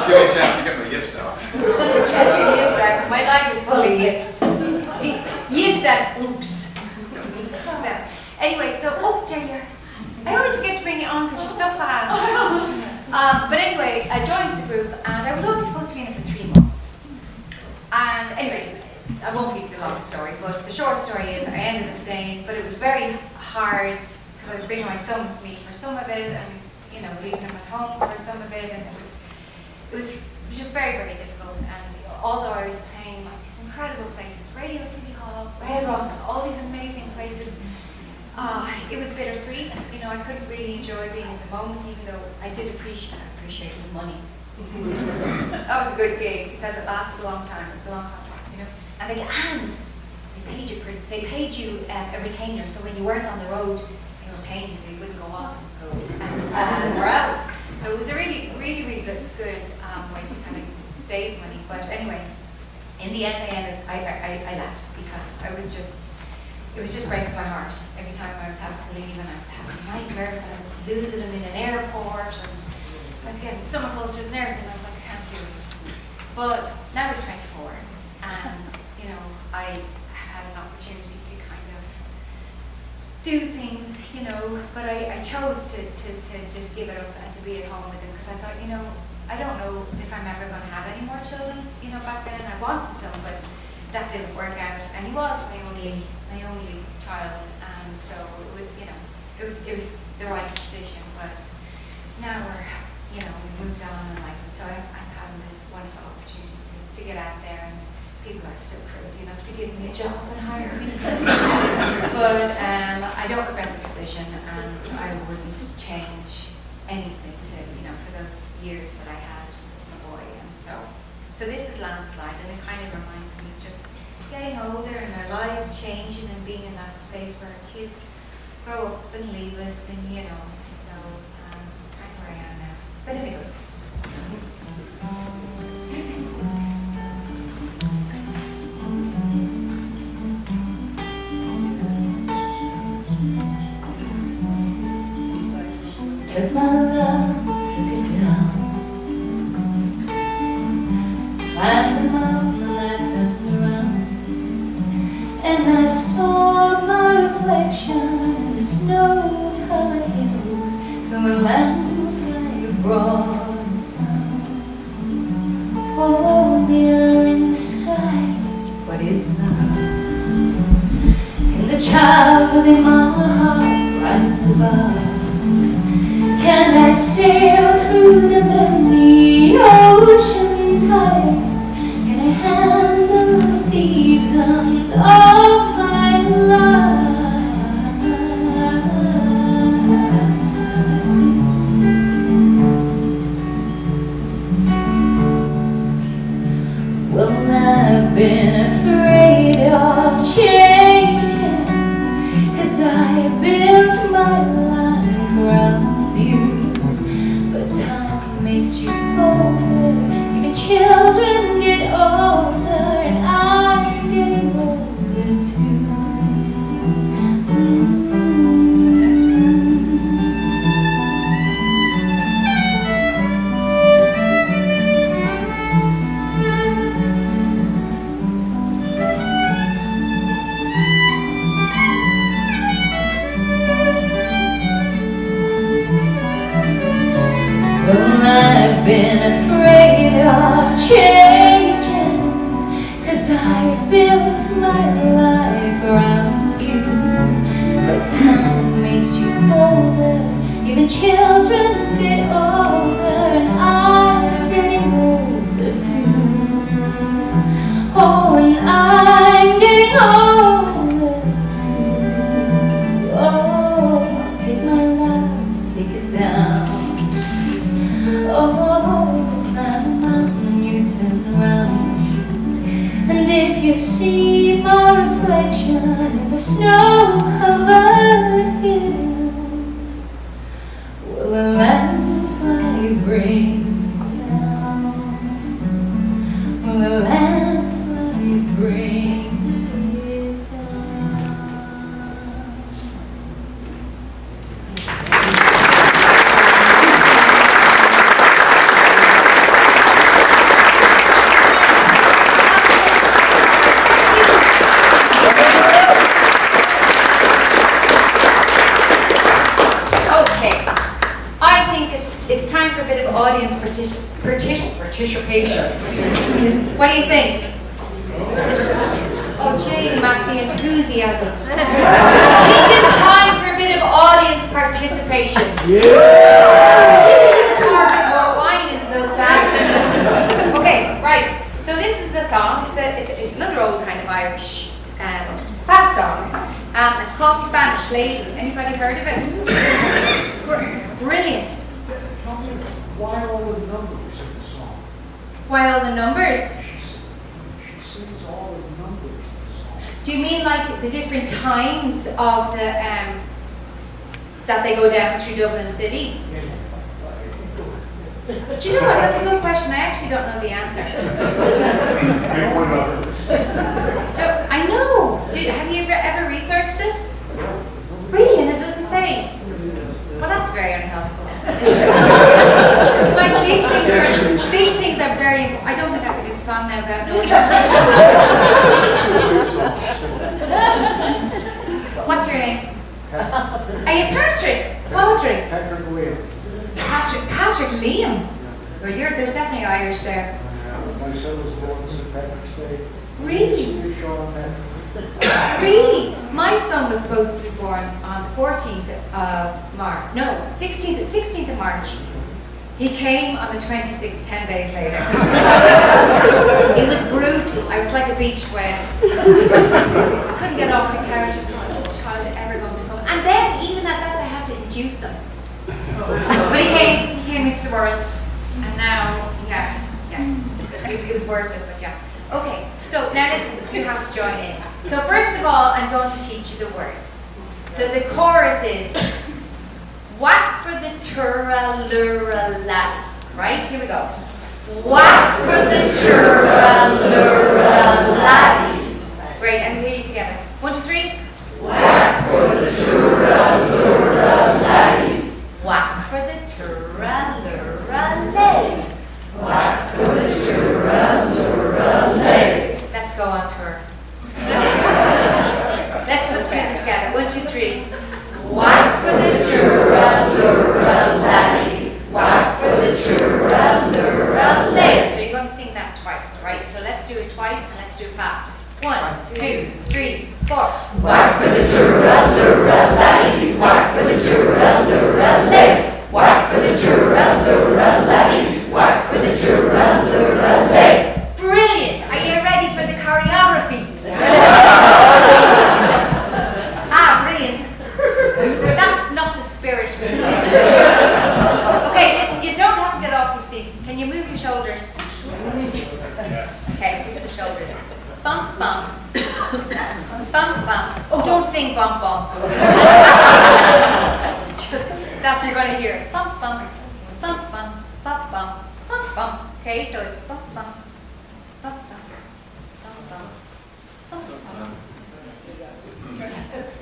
Give me a chance to get my yips out. Get your yips out. My life is full of yips. Yips and oops. Anyway, so, there you are. I always forget to bring you on because you're so fast. But anyway, I joined the group and I was only supposed to be in it for 3 months. And anyway, I won't give you the long story, but the short story is I ended up staying, but it was very hard because I was bringing my son with me for some of it and, leaving him at home for some of it, and it was just very, very difficult. And although I was playing like these incredible places, Radio City Hall, Red Rocks, all these amazing places, it was bittersweet. I couldn't really enjoy being in the moment, even though I did appreciate the money. That was a good gig because it lasted a long time. It was a long contract, And they paid you a retainer, so when you weren't on the road, they were paying you so you wouldn't go off and go somewhere else. So it was a really, really, really good way to kind of save money. But anyway, in the end, I left because it was just breaking my heart every time I was having to leave, and I was having nightmares that I was losing him in an airport, and I was getting stomach ulcers and everything. I was like, I can't do it. But now he's 24, and I had an opportunity to kind of do things, but I chose to just give it up and to be at home with him, because I thought, I don't know if I'm ever going to have any more children. Back then I wanted some, but that didn't work out, and he was my only child, and so it was the right decision. But now we've moved on, and so I'm having this wonderful opportunity to get out there, and people are still crazy enough to give me a job and hire me. But I don't regret the decision, and I wouldn't change anything to for those years that I had with my boy. And so this is Landslide, and it kind of reminds me of just getting older and our lives changing and being in that space where our kids grow up and leave us, and so it's kind of where I am now. But it'll be good. Took my love, took it down, climbed a mountain and I turned around, and I saw my reflection in the snow-covered hills till the landslide brought it down. Oh, mirror in the sky, what is love? And the child within my heart right above. Can I sail through the many ocean tides? Can I handle the seasons of my life? Well, I've been afraid of changing, 'cause I built my life around you, but time makes you older, even children get older, and I'm getting older been afraid of changing, 'cause I built my life around you. But time makes you older, even children get older, and I'm getting older too. Oh, and I'm getting older too. Oh, take my life, take it down. Oh, climb a mountain and you turn around, and if you see my reflection in the snow-covered hills, will the landslide bring it down? Will the landslide bring it down? Okay, I think it's time for a bit of audience participation. What do you think? Oh, Jane, the enthusiasm. I think it's time for a bit of audience participation. Pour a bit more wine into those glasses. Okay, right. So this is a song. It's another old kind of Irish fast song. It's called Spanish Lady. Anybody heard of it? Brilliant. Tell me why all the numbers in the song? Why all the numbers? She sings all the numbers in the song. Do you mean like the different times of the that they go down through Dublin City? Do you know what? That's a good question. I actually don't know the answer. I know. Have you ever researched it? Really? And it doesn't say? Well, that's very unhelpful. Like these things are very. I don't think I could do the song now without knowing it. What's your name? Are you Patrick? Patrick. Patrick William. Patrick Liam. Well, there's definitely Irish there. My son was born on St. Patrick's Day. Really? Sean Patrick. Really? My son was supposed to be born on the 14th of March. No, 16th of March. He came on the 26th, 10 days later. It was brutal. I was like a beach whale. I couldn't get off the couch and thought, is this child ever going to come? And then, even at that, they had to induce him. But he came into the world, and now, yeah, it was worth it, but yeah. Okay, so now listen, you have to join in. So first of all, I'm going to teach you the words. So the chorus is, whack for the turra-lura laddie. Right, here we go. Whack for the turra-lura laddie. Great, and we hear you together. 1, 2, 3. Whack for the turra-lura laddie. Whack for the turra-lura laddie. Whack for the turra-lura laddie. Let's go on tour. Let's put the two together. 1, 2, 3. Whack for the turra-lura laddie. Whack for the turra-lura laddie. So you're going to sing that twice, right? So let's do it twice and let's do it fast. 1, 2, 3, 4. Whack for the turra-lura laddie. Whack for the turra-lura laddie. Whack for the turra-lura laddie. Whack for the turra-lura laddie. Brilliant! Are you ready for the choreography? Brilliant. That's not the spirit. Okay, listen, you don't have to get off your seats. Can you move your shoulders? Okay, move the shoulders. Bump, bump. Bump, bump. Oh, don't sing bump, bump. Just, that's what you're going to hear. Bump, bump. Bump, bump. Bump, bump. Bump, bump. Okay, so it's bump, bump. Bump, bump. Bump, bump. Bump, bump.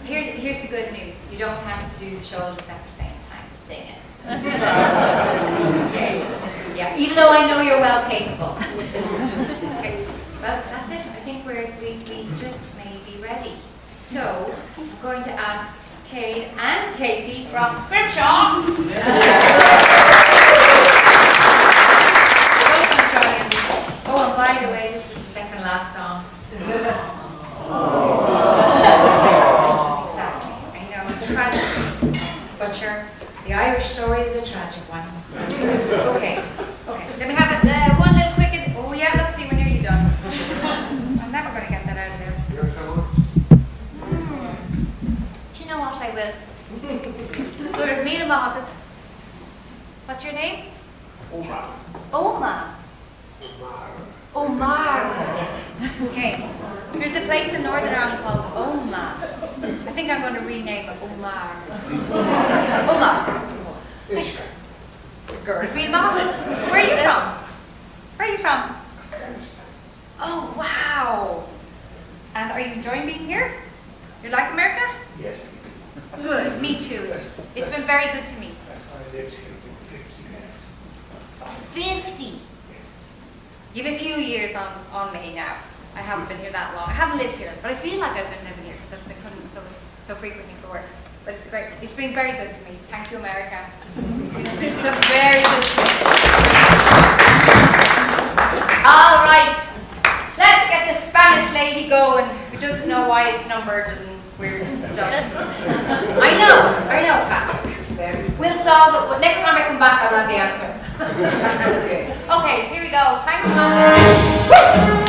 Here's the good news. You don't have to do the shoulders at the same time. Sing it. Okay. Yeah. Even though I know you're well capable. Okay. Well, that's it. I think we just may be ready. So I'm going to ask Kate and Katie from Scripture. Exactly. I know, it's tragic. But sure, the Irish story is a tragic one. Okay, let me have it. One little quick. Oh yeah, let's see, we're nearly done. I'm never going to get that out of there. Do you know what I will? Good of meal market. What's your name? Omar. Oma. Omar. Okay. There's a place in Northern Ireland called Oma. I think I'm going to rename it Omar. Oma. Good. Real Mohammed. Where are you from? Where are you from? Oh, wow. And are you enjoying being here? You like America? Yes. Good. Me too. It's been very good to me. That's why I lived here for 50 years. 50. You have a few years on me now. I haven't been here that long. I haven't lived here, but I feel like I've been living here because I've been coming so frequently for work. But it's been very good to me. Thank you, America. It's been so very good to me. All right. Let's get this Spanish lady going who doesn't know why it's numbered and weird stuff. I know, Patrick. We'll solve it, but next time I come back I'll have the answer. Okay, here we go. Thanks, Mom.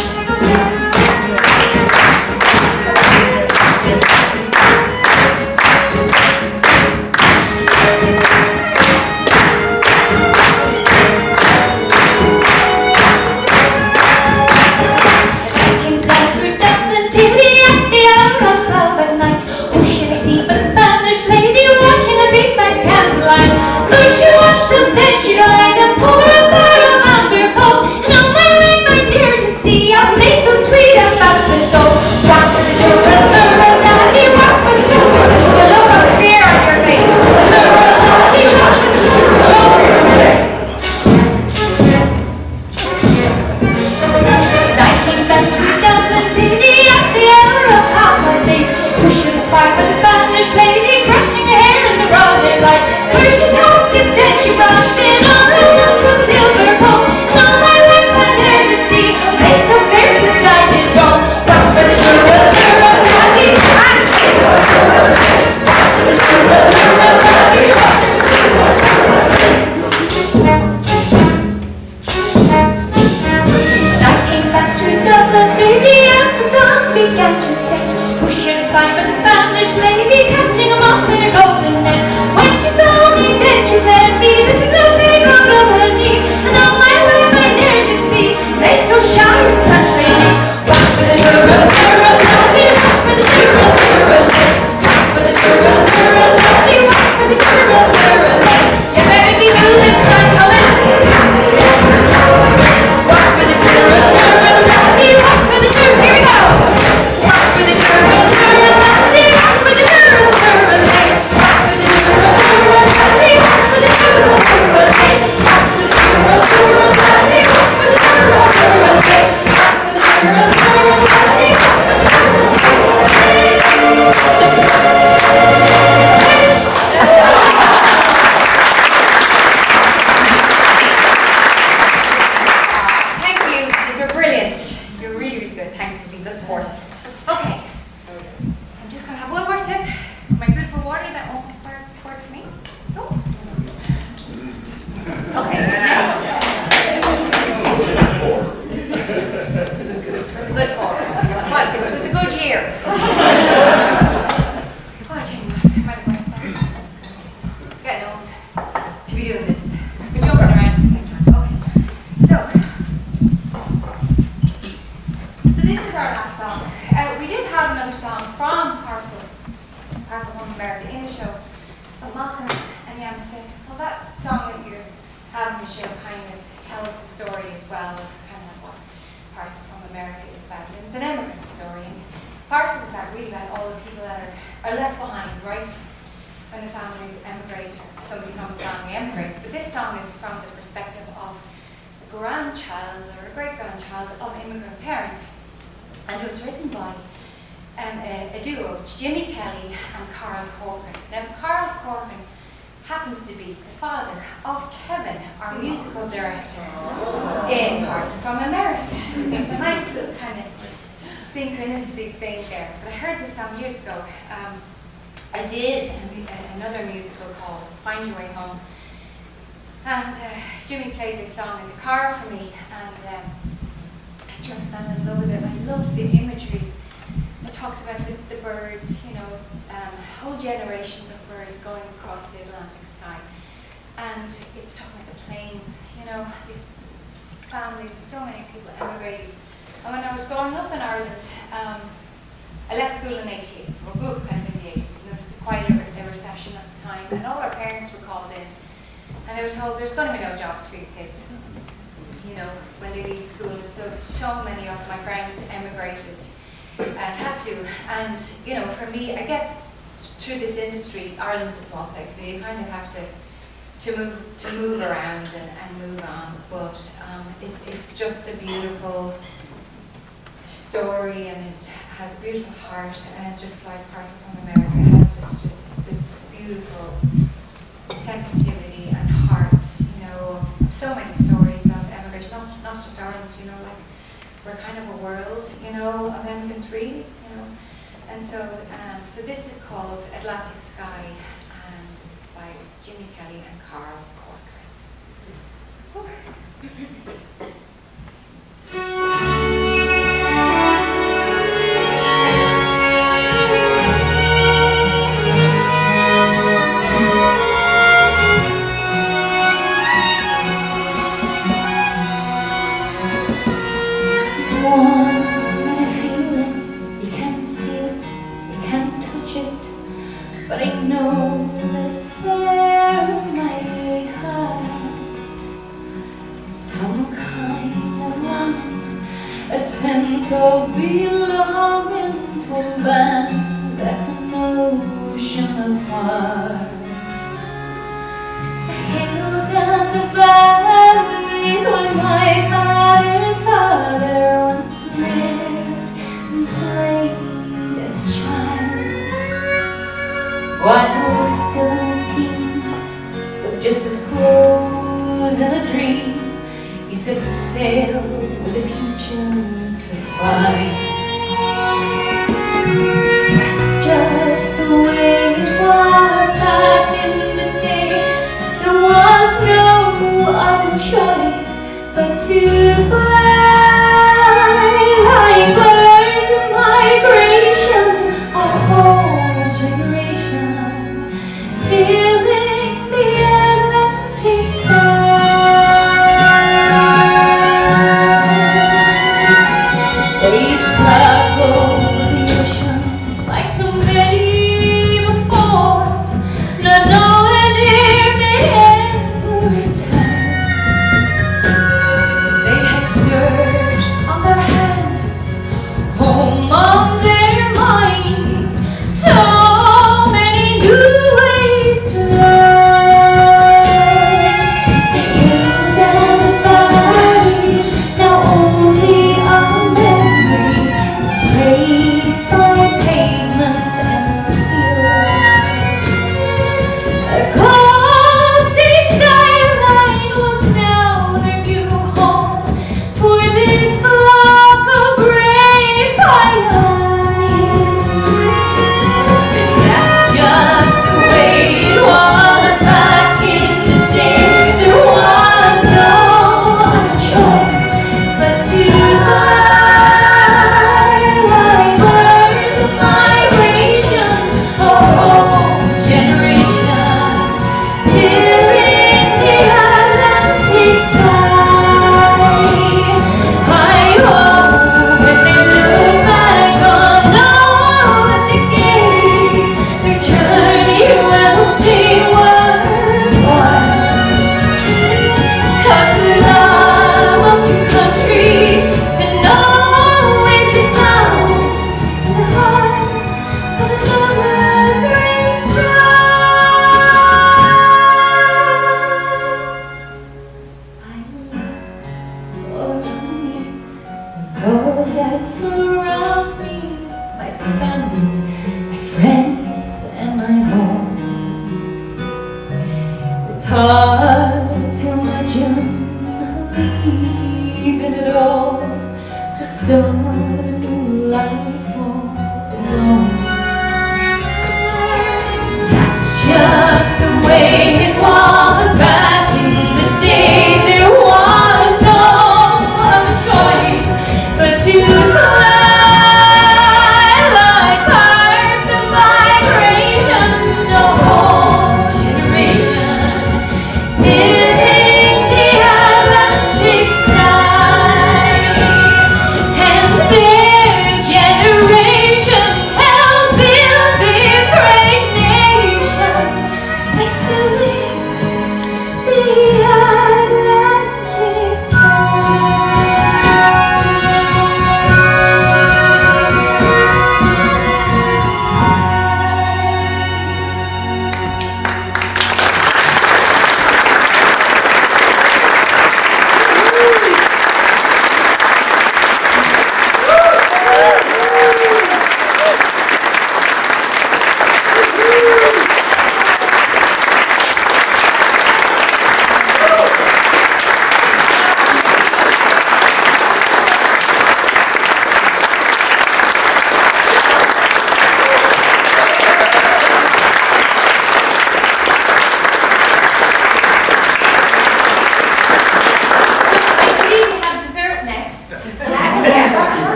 synchronistic thing there. But I heard this song years ago. I did another musical called Find Your Way Home. And Jimmy played this song in the car for me, and I just fell in love with it. I loved the imagery. It talks about the birds, you know, whole generations of birds going across the Atlantic sky. And it's talking about the planes, you know, these families and so many people emigrating. And when I was growing up in Ireland, I left school in '88, so I grew up kind of in the '80s, and there was quite a recession at the time, and all our parents were called in, and they were told there's going to be no jobs for your kids, you know, when they leave school. And so many of my friends emigrated and had to. And, you know, for me, I guess through this industry, Ireland's a small place, so you kind of have to move around and move on. But it's just a beautiful story, and it has a beautiful heart, and just like Parcel from America, it has just this beautiful sensitivity and heart, you know, so many stories of emigration, not just Ireland, you know, like we're kind of a world, you know, of immigrants really, you know. And so this is called Atlantic Sky, and it's by Jimmy Kelly and Carl Corker. But I know that it's there in my heart. Some kind of longing, a sense of belonging to a land that's an ocean apart. The hills and the valleys where my father's father once lived and played as a child. While still in his teens, with just his clothes and a dream, he set sail with the future to find. That's just the way it was back in the day. There was no other choice but to fly like birds of migration, a whole generation feeling the Atlantic sky. They each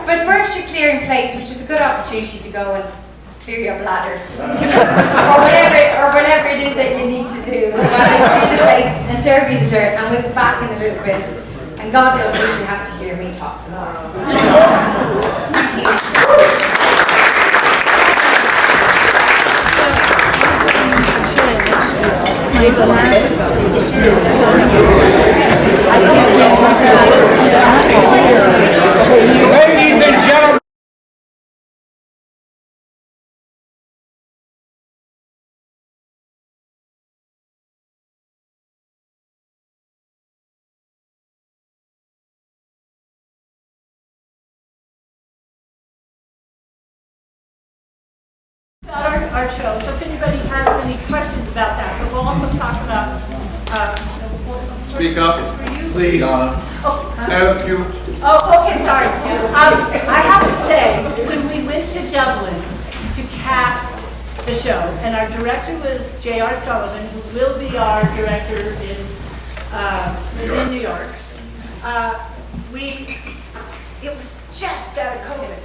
But first you're clearing plates, which is a good opportunity to go and clear your bladders. or whatever it is that you need to do. While I clear the plates and serve you dessert, and we'll be back in a little bit. And God knows you have to hear me talk some more. Thank you. Ladies and gentlemen. About our show, so if anybody has any questions about that, but we'll also talk about, Speak up, for you. please. Oh, Eloquent. okay, sorry. I have to say, when we went to Dublin to cast the show, and our director was J.R. Sullivan, who will be our director in New York. It was just out of COVID.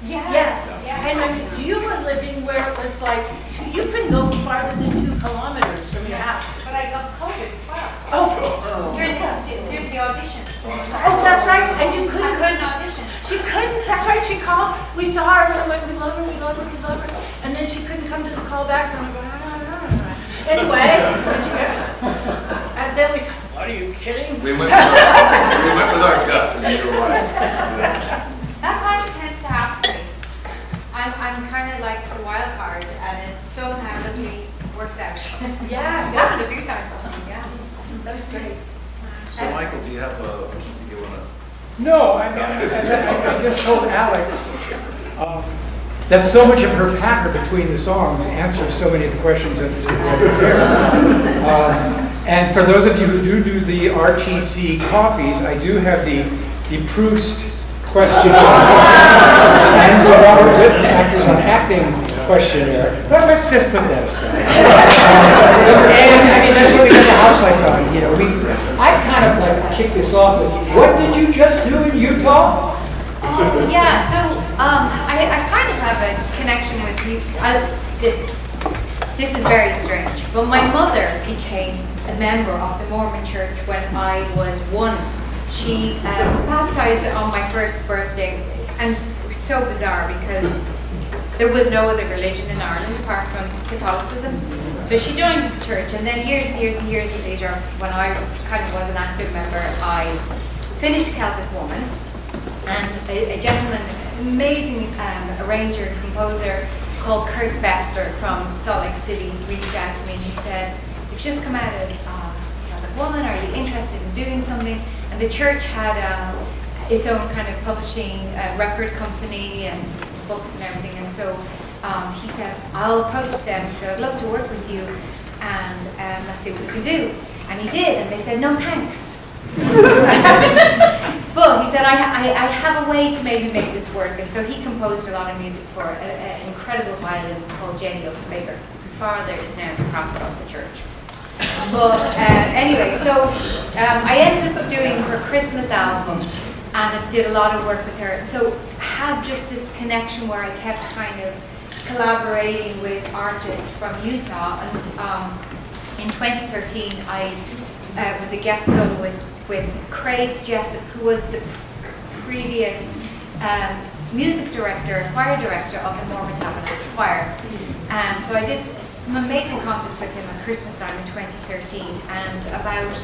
Yes. And I mean, you were living where it was like, you couldn't go farther than 2 kilometers from your house. But I got COVID as well. Oh. During the audition. Oh, that's right, and you I couldn't. couldn't audition. She couldn't, that's right, she called, we saw her, and we went, we love her, we love her, we love her. And then she couldn't come to the callbacks, and I'm going, anyway, and then we, are you kidding? We went with our gut, and you were right. That kind of tends to happen to me. I'm kind of like the wild card, and it somehow literally works out. It's happened a few times to me, yeah. That was great. So Michael, do you have something you want to? No, I just told Alex that so much of her patter between the songs answers so many of the questions that are there. And for those of you who do the RTC copies, I do have the Proust questionnaire and the Robert Whitten Actors on Acting questionnaire. But let's just put that aside. And I mean, that's what we got the house lights on. You know, I kind of like to kick this off with, what did you just do in Utah? Yeah, so I kind of have a connection with you. This is very strange, but my mother became a member of the Mormon church when I was 1. She was baptized on my first birthday, and it was so bizarre because there was no other religion in Ireland apart from Catholicism. So she joined the church, and then years and years and years later, when I kind of was an active member, I finished Celtic Woman, and a gentleman, amazing arranger, composer called Kurt Bester from Salt Lake City reached out to me, and he said, "You've just come out of Celtic Woman, are you interested in doing something?" And the church had its own kind of publishing record company and books and everything, and so he said, "I'll approach them." He said, "I'd love to work with you, and let's see what we can do." And he did, and they said, "No thanks." But he said, I have a way to maybe make this work. And so he composed a lot of music for an incredible violinist called Jenny Oaks Baker, whose father is now the prophet of the church. But anyway, so I ended up doing her Christmas album, and I did a lot of work with her. So I had just this connection where I kept kind of collaborating with artists from Utah. And in 2013, I was a guest soloist with Craig Jessup, who was the previous music director, choir director of the Mormon Tabernacle Choir. And so I did some amazing concerts with him at Christmas time in 2013. And about,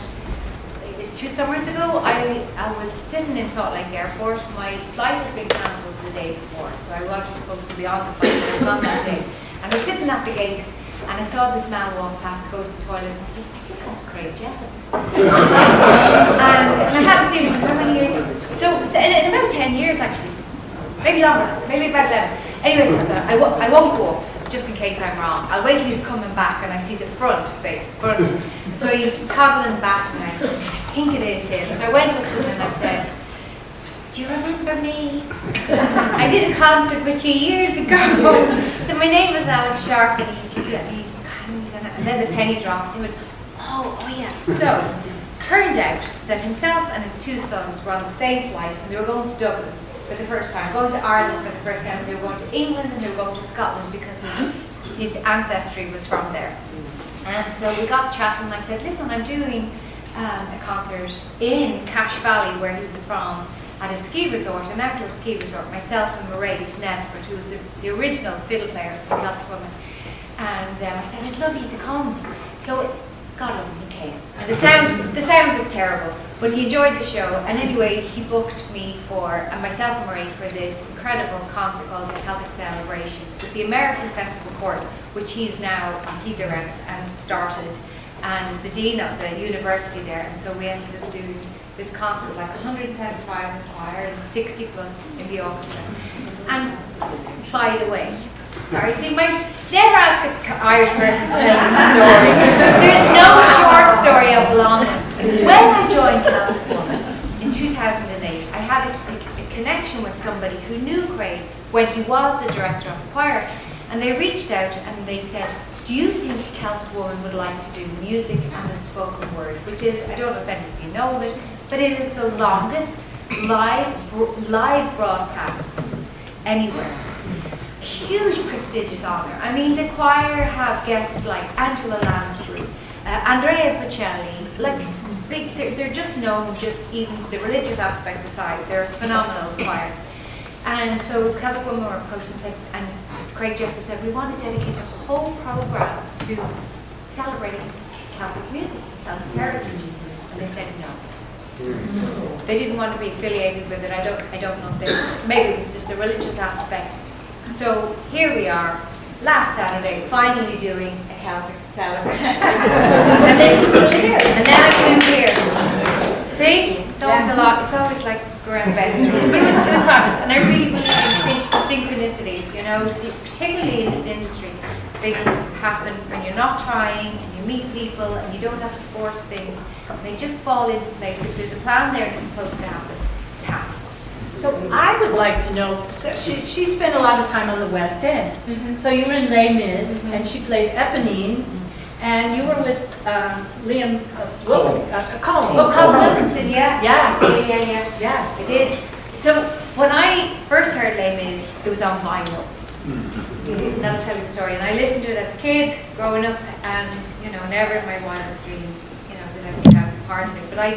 it was 2 summers ago, I was sitting in Salt Lake Airport. My flight had been cancelled the day before, so I wasn't supposed to be on the flight, but I was on that day. And I was sitting at the gate, and I saw this man walk past to go to the toilet, and I said, "I think that's Craig Jessup." and I hadn't seen him for so many years. So in about 10 years, actually. Maybe longer, maybe about 11. Anyway, so I won't go up, just in case I'm wrong. I'll wait till he's coming back, and I see the front. So he's toddling back, and I think it is him. So I went up to him, and I said, "Do you remember me? I did a concert with you years ago." So my name is Alex Sharp, and he's and then the penny drops. He went, oh yeah. So turned out that himself and his 2 sons were on the same flight, and they were going to Dublin. for the first time, going to Ireland for the first time. They were going to England and they were going to Scotland because his ancestry was from there. And so we got chatting and I said, listen, I'm doing a concert in Cash Valley where he was from at a ski resort, an outdoor ski resort, myself and Mairead Nesbitt, who was the original fiddle player for Celtic Woman. And I said, I'd love you to come. So God love him, he came. And the sound was terrible, but he enjoyed the show. And anyway, he booked me and myself and Marie for this incredible concert called the Celtic Celebration with the American Festival Course, which he directs and started, and is the dean of the university there. And so we ended up doing this concert with like 175 in the choir and 60 plus in the orchestra. And by the way, sorry, see, never ask an Irish person to tell you the story. There's no short story of long. When I joined Celtic Woman in 2008, I had a connection with somebody who knew Craig when he was the director of the choir. And they reached out and they said, do you think Celtic Woman would like to do music and the spoken word? Which is, I don't know if any of you know it, but it is the longest live broadcast anywhere. Huge prestigious honour. I mean, the choir have guests like Angela Lansbury, Andrea Bocelli, like big, they're just known, just even the religious aspect aside, they're a phenomenal choir. And so Celtic Women were approached and said, and Craig Jessup said, we want to dedicate a whole programme to celebrating Celtic music, Celtic heritage. And they said no. They didn't want to be affiliated with it. I don't know if they, maybe it was just the religious aspect. So here we are, last Saturday, finally doing a Celtic celebration. and then I flew here. See? It's always a lot, it's always like grand vegetables. But it was fabulous. And I really believe in synchronicity, you know, particularly in this industry. Things happen when you're not trying, and you meet people, and you don't have to force things. They just fall into place. If there's a plan there and it's supposed to happen, it happens. So I would like to know, so she spent a lot of time on the West End. Mm-hmm. So you were in Les Mis, Mm-hmm. and she played Eponine, and you were with Liam Collins. Oh, Colin Wilkinson, yeah. Yeah. I did. So when I first heard Les Mis, it was on vinyl. That'll tell you the story. And I listened to it as a kid, growing up, and never in my wildest dreams, did I think I'd be part of it. But I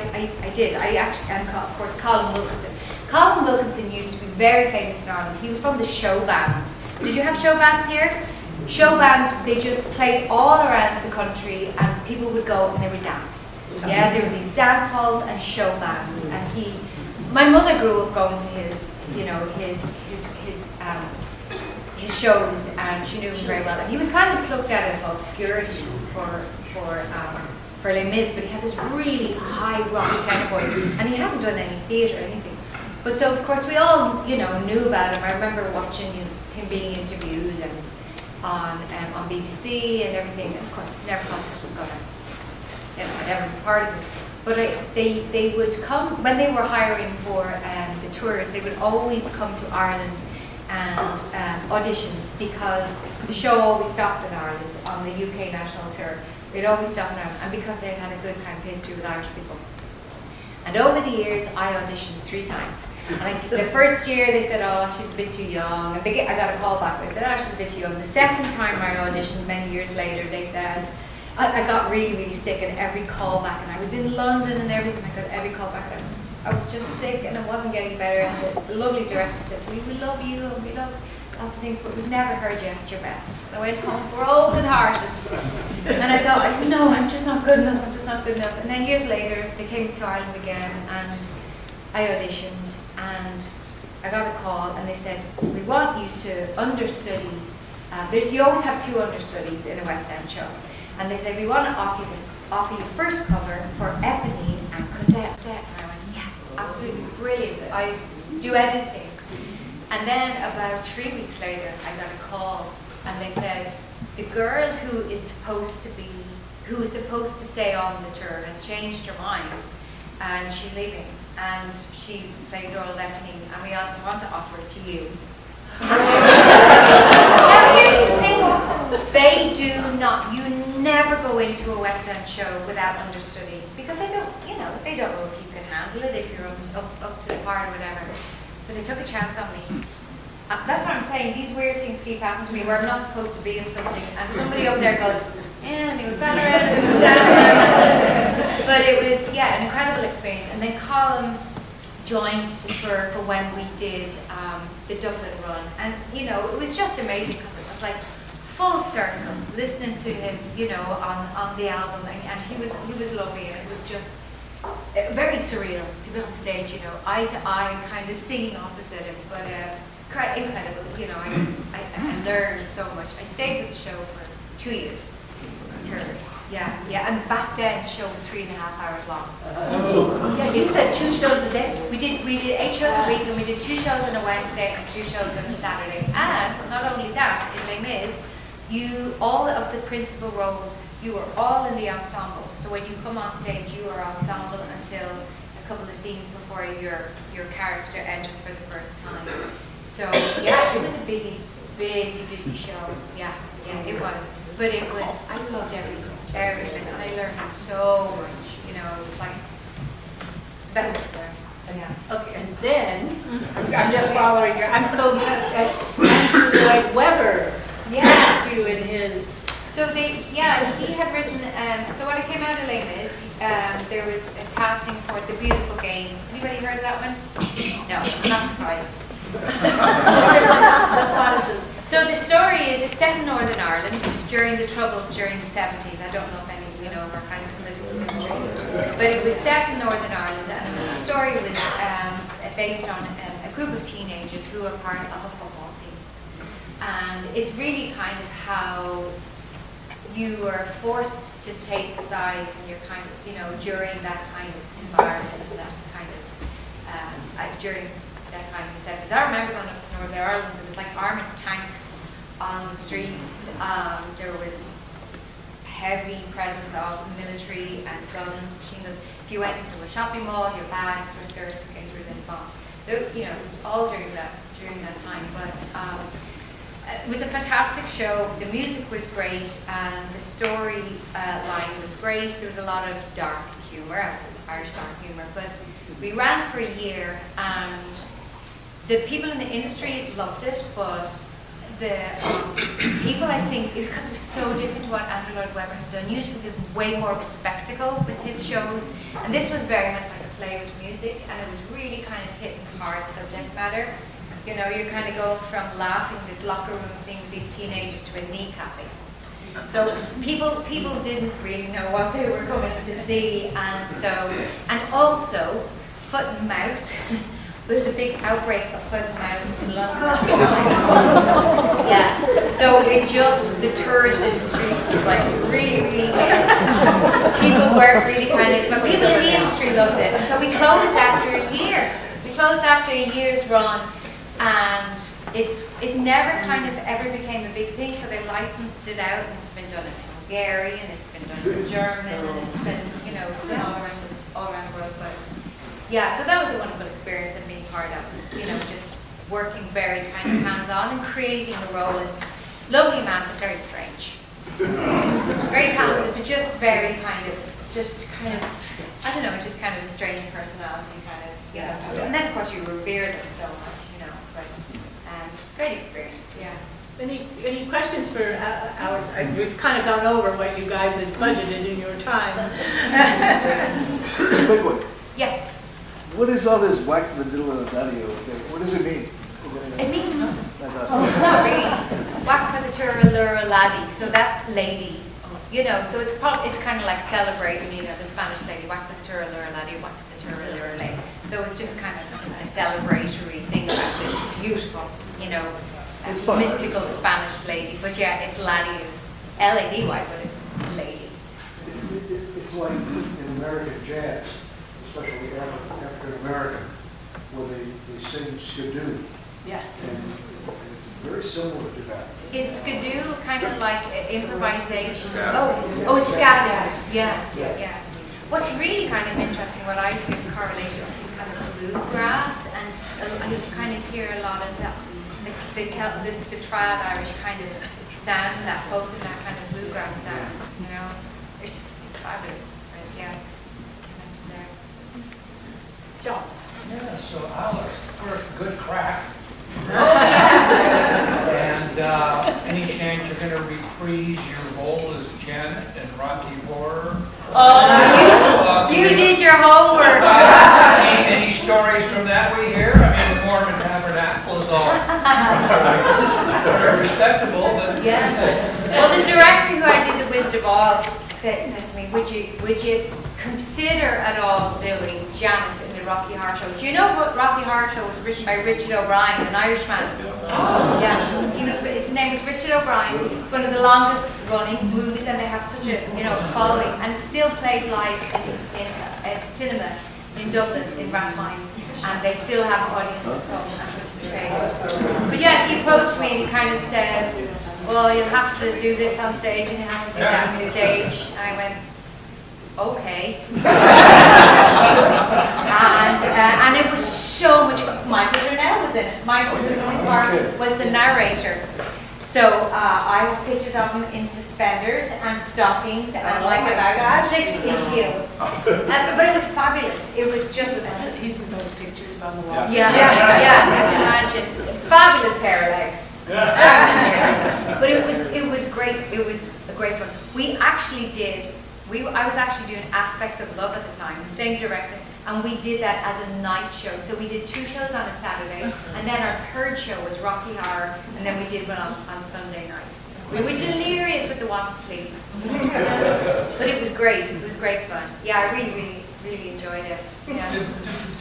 did. I actually, and of course, Colin Wilkinson. Colin Wilkinson used to be very famous in Ireland. He was from the show bands. Did you have show bands here? Show bands, they just played all around the country, and people would go and they would dance. Yeah, there were these dance halls and show bands. And my mother grew up going to his shows, and she knew him very well. And he was kind of plucked out of obscurity for Les Mis, but he had this really high rocky tenor voice, and he hadn't done any theatre or anything. But so of course we all knew about him. I remember watching him being interviewed and on BBC and everything. And of course, never thought this was gonna ever be part of it. But they would come when they were hiring for the tours. They would always come to Ireland and audition, because the show always stopped in Ireland on the UK national tour. They'd always stop in Ireland, and because they had a good kind of history with Irish people. And over the years, I auditioned 3 times. And the first year they said, oh, she's a bit too young. And I got a call back. They said, oh, she's a bit too young. The second time I auditioned, many years later, they said, I got really, really sick, and every call back, and I was in London and everything, I got every call back. I was just sick, and it wasn't getting better. And the lovely director said to me, we love you, and we love lots of things, but we've never heard you at your best. And I went home broken-hearted. And I thought, no, I'm just not good enough, I'm just not good enough. And then years later, they came to Ireland again, and I auditioned, and I got a call, and they said, we want you to understudy. You always have 2 understudies in a West End show. And they said, we want to offer you first cover for Eponine and Cosette. And I went, yeah, absolutely brilliant. I do anything. And then about 3 weeks later, I got a call, and they said, the girl who is supposed to stay on the tour has changed her mind, and she's leaving, and she plays the role of Eponine, and we want to offer it to you. Now here's the thing, they do not, you never go into a West End show without understudy, because they don't know if you can handle it, if you're up to the part or whatever. but they took a chance on me. That's what I'm saying, these weird things keep happening to me where I'm not supposed to be in something, and somebody up there goes, yeah, move that around, move that around. But it was, yeah, an incredible experience. And then Colin joined the tour for when we did the Dublin run. And, you know, it was just amazing because it was like full circle, listening to him, you know, on the album. And he was lovely, and it was just very surreal to be on stage, you know, eye to eye, kind of singing opposite him. But incredible, you know, I learned so much. I stayed with the show for 2 years. Yeah, and back then the show was 3.5 hours long. Yeah, you said 2 shows a day. We did 8 shows a week, and we did 2 shows on a Wednesday and 2 shows on a Saturday. And not only that, in Les Mis, all of the principal roles, you were all in the ensemble. So when you come on stage, you are ensemble until a couple of scenes before your character enters for the first time. So yeah, it was a busy show. Yeah, it was. But it was, I loved everything, and I learned so much, you know, it was like, best part there. Yeah. Okay, and then, I'm just following your, I'm so impressed at Andrew Lloyd Webber. Yeah. Asked you in his. So he had written, so when I came out of Les Mis, there was a casting for The Beautiful Game. Anybody heard of that one? No, I'm not surprised. So the story is it's set in Northern Ireland during the Troubles during the 70s. I don't know if any of you know our kind of political history, but it was set in Northern Ireland, and the story was based on a group of teenagers who are part of a football team. And it's really kind of how you are forced to take sides, and you're kind of, you know, during that kind of environment, and that kind of during that time in the 70s. I remember going up to Northern Ireland, there was like armoured tanks on the streets, there was heavy presence of military and guns, machine guns. If you went into a shopping mall, your bags were searched in case there was any bomb. You know, it was all during that time, but it was a fantastic show. The music was great, and the story line was great. There was a lot of dark humour, as is Irish dark humour, but we ran for a year, and the people in the industry loved it, but the people, I think, it was because it was so different to what Andrew Lloyd Webber had done. Usually there's way more of a spectacle with his shows, and this was very much like a play with music, and it was really kind of hitting hard subject matter. You know, you're kind of going from laughing in this locker room seeing these teenagers to a kneecapping. So people didn't really know what they were coming to see, and also foot and mouth. There's a big outbreak of foot and mouth in London. Yeah. So the tourist industry was like really people weren't really but people in the industry loved it. And so we closed after a year. We closed after a year's run, and it never kind of ever became a big thing, so they licensed it out, and it's been done in Hungarian, it's been done in German, and it's been, you know, done all around the world. But yeah, so that was a wonderful experience of being part of, you know, just working very kind of hands-on and creating a role. And lovely man, but very strange. Very talented, but just very kind of, I don't know, just kind of a strange personality, kind of, you know. And then, of course, you revere them so much, you know. But great experience, yeah. Any questions for Alex? We've kind of gone over what you guys had budgeted in your time. Quick one. Yeah. What is all this whack in the middle of the daddy-o? What does it mean? It means nothing. Not really. Whack for the Turalura laddie, so that's lady. You know, so it's kind of like celebrating, you know, the Spanish lady, whack for the Turalura laddie, whack for the Turalura lady. So it's just kind of a celebratory thing about this beautiful, you know, mystical Spanish lady. But yeah, it's laddie, is L-A-D-Y, but it's lady. It's like in American jazz, especially African American, where they sing skidoo. Yeah. And it's very similar to that. Is skidoo kind of like improvisation? Oh, it's scattered. Yeah. What's really kind of interesting, what I think correlation with kind of bluegrass, and I kind of hear a lot of that, the trad Irish kind of sound, that focus, that kind of bluegrass sound. You know, it's fabulous. Right? Yeah. John. Yeah, so Alex, for a good crack. Oh, And any chance you're going to reprise your role as Janet in Rocky Horror? You did your homework. Any stories from that we hear? I mean, the Mormon Tabernacle is all very respectable, but Yeah. Well, the director who I did The Wizard of Oz said to me, would you consider at all doing Janet in the Rocky Horror Show? Do you know what Rocky Horror Show was written by Richard O'Brien, an Irishman? Yeah. His name is Richard O'Brien. It's one of the longest running movies, and they have such a following, and it still plays live in cinema in Dublin, in Rathmines, and they still have audiences come and participate. But yeah, he approached me and he kind of said, well, you'll have to do this on stage and you have to do that on stage. And I went, okay. And it was so much fun. Michael Brunel was in it. Michael Brunel was the narrator. So I have pictures of him in suspenders and stockings and like about 6-inch heels. But it was fabulous. It was just He's in those pictures on the wall. yeah, I can imagine. Fabulous pair of legs. But it was great. It was a great one. We actually did. I was actually doing Aspects of Love at the time, the same director, and we did that as a night show. So we did 2 shows on a Saturday, and then our 3rd show was Rocky Horror, and then we did one on Sunday night. We were delirious with the want to sleep, but it was great. It was great fun. Yeah, I really enjoyed it. Yeah.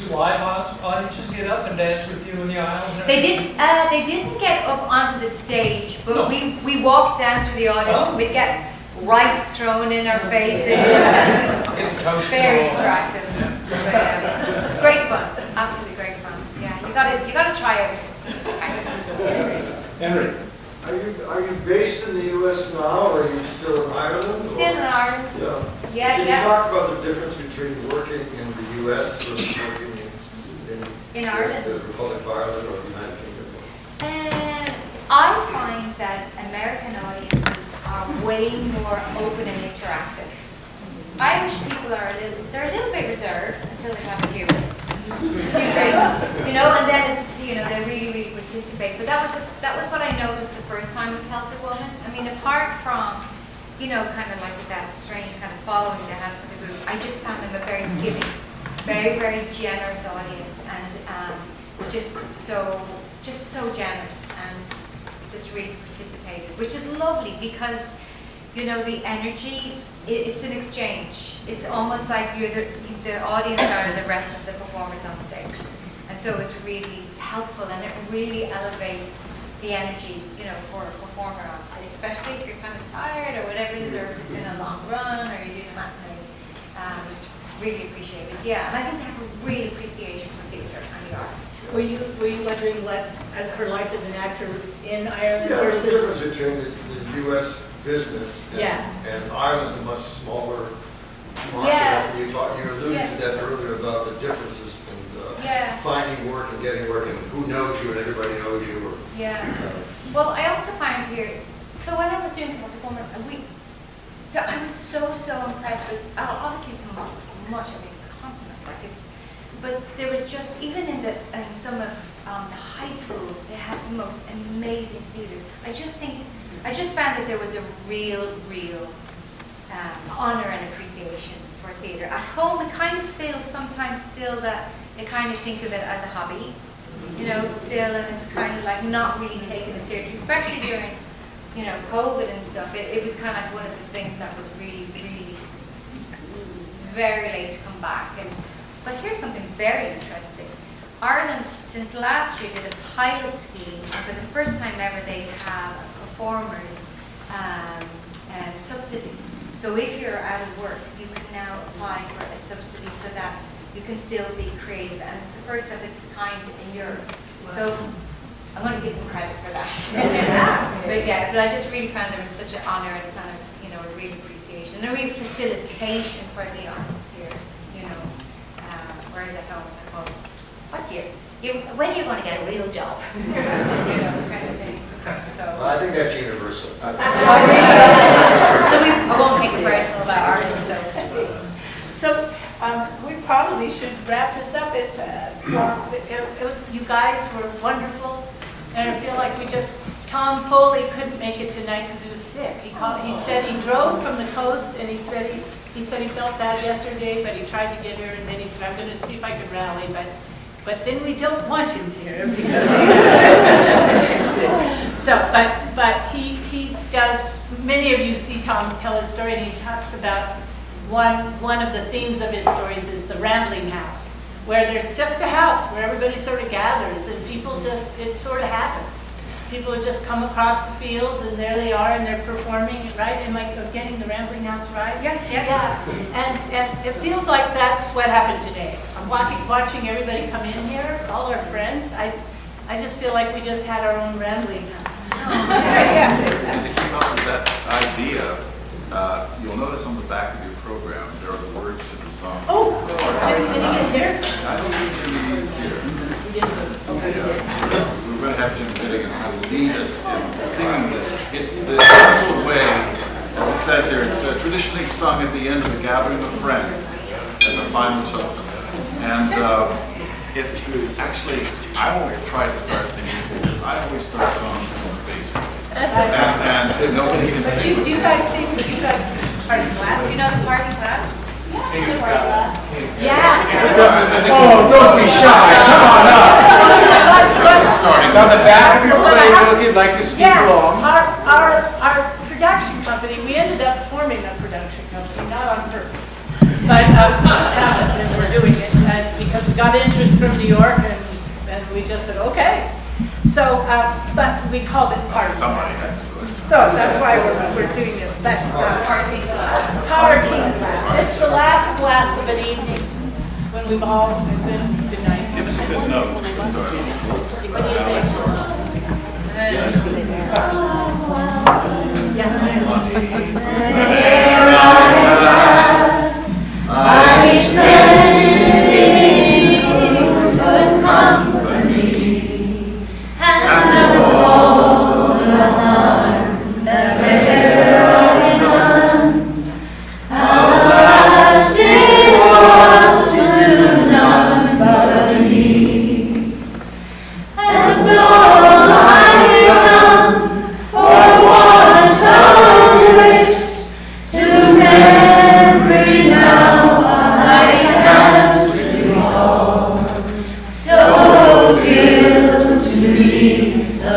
do live audiences get up and dance with you in the aisles? They didn't get up onto the stage, but we walked down through the audience. Oh. We'd get rice thrown in our faces. Very interactive. But, great fun, absolutely great fun. Yeah, you gotta try everything. Henry. Are you based in the U.S. now, or are you still in Ireland? Still in Ireland. Yeah. Can Yeah. you talk about the difference between working in the U.S. versus working In Ireland? the Republic of Ireland or the United Kingdom? I find that American audiences are way more open and interactive. Irish people they're a little bit reserved until they have a few drinks, and then it's, they really participate. But that was what I noticed the first time with Celtic Woman. I mean, apart from, kind of like that strange kind of following they had for the group, I just found them a very giving, very, very generous audience, and just so generous, and just really participated, which is lovely because, the energy, it's an exchange. It's almost like you're the audience are the rest of the performers on stage. And so it's really helpful, and it really elevates the energy, for a performer on stage, especially if you're kind of tired or whatever it is, or if it's been a long run or you're doing a matinee. It's really appreciated. Yeah, and I think they have a real appreciation for theatre and the arts. Were you wondering what her life as an actor in Ireland Yeah, there's a versus? difference between the U.S. business and Ireland's a much smaller market. Yeah. And you alluded to that earlier about the differences in finding work and getting work, and who knows you and everybody knows you. Well, I also find here, so when I was doing Celtic Woman, I was so impressed with, obviously it's much of it is a continent, but there was just, even in some of the high schools, they had the most amazing theaters. I just found that there was a real honor and appreciation for theater. At home, it kind of feels sometimes still that they kind of think of it as a hobby, still, and it's kind of like not really taken as serious, especially during, COVID and stuff. It was kind of like one of the things that was really very late to come back. But here's something very interesting. Ireland, since last year, did a pilot scheme, and for the first time ever, they have a performers subsidy. So if you're out of work, you can now apply for a subsidy so that you can still be creative, and it's the first of its kind in Europe. So I'm going to give them credit for that. but I just really found there was such an honor and kind of, a real appreciation, and a real facilitation for the arts here, whereas at home it's like, well, when are you going to get a real job? This kind of thing. So. Well, I think that's universal. So I won't take it personal about Ireland. So we probably should wrap this up. It was you guys were wonderful. And I feel like Tom Foley couldn't make it tonight because he was sick. He said he drove from the coast, and he said he felt bad yesterday, but he tried to get here, and then he said, I'm going to see if I could rally, but then we don't want him here. But he does, many of you see Tom tell his story, and he talks about one of the themes of his stories is the rambling house, where there's just a house where everybody sort of gathers, and people it sort of happens. People just come across the fields, and there they are, and they're performing, right? Am I getting the rambling house right? Yeah. And it feels like that's what happened today. I'm watching everybody come in here, all our friends. I just feel like we just had our own rambling house. And to keep up with that idea, you'll notice on the back of your program, there are the words to the song. Oh, is Jim Finnegan here? I don't think Jimmy is here. We're going to have Jim Finnegan lead us in singing this. It's the usual way, as it says here, it's traditionally sung at the end of a gathering of friends as a final toast. And I won't try to start singing because I always start songs in the basement. And nobody can sing. Do you guys sing? Do you guys party class? You know the party class? Yeah. Oh, don't be shy, come on up. It's on the back of your playbook, you'd like to speak Yeah, along. our production company, we ended up forming a production company, not on purpose. But this happened and we're doing it because we got interest from New York and we just said, okay. So, but we called it Party Somebody Class. has to do it. So that's why we're doing this. But Party Class. It's the last glass of an evening when we've all, and then it's good night. Give us a good note to start. What do you So feel to me the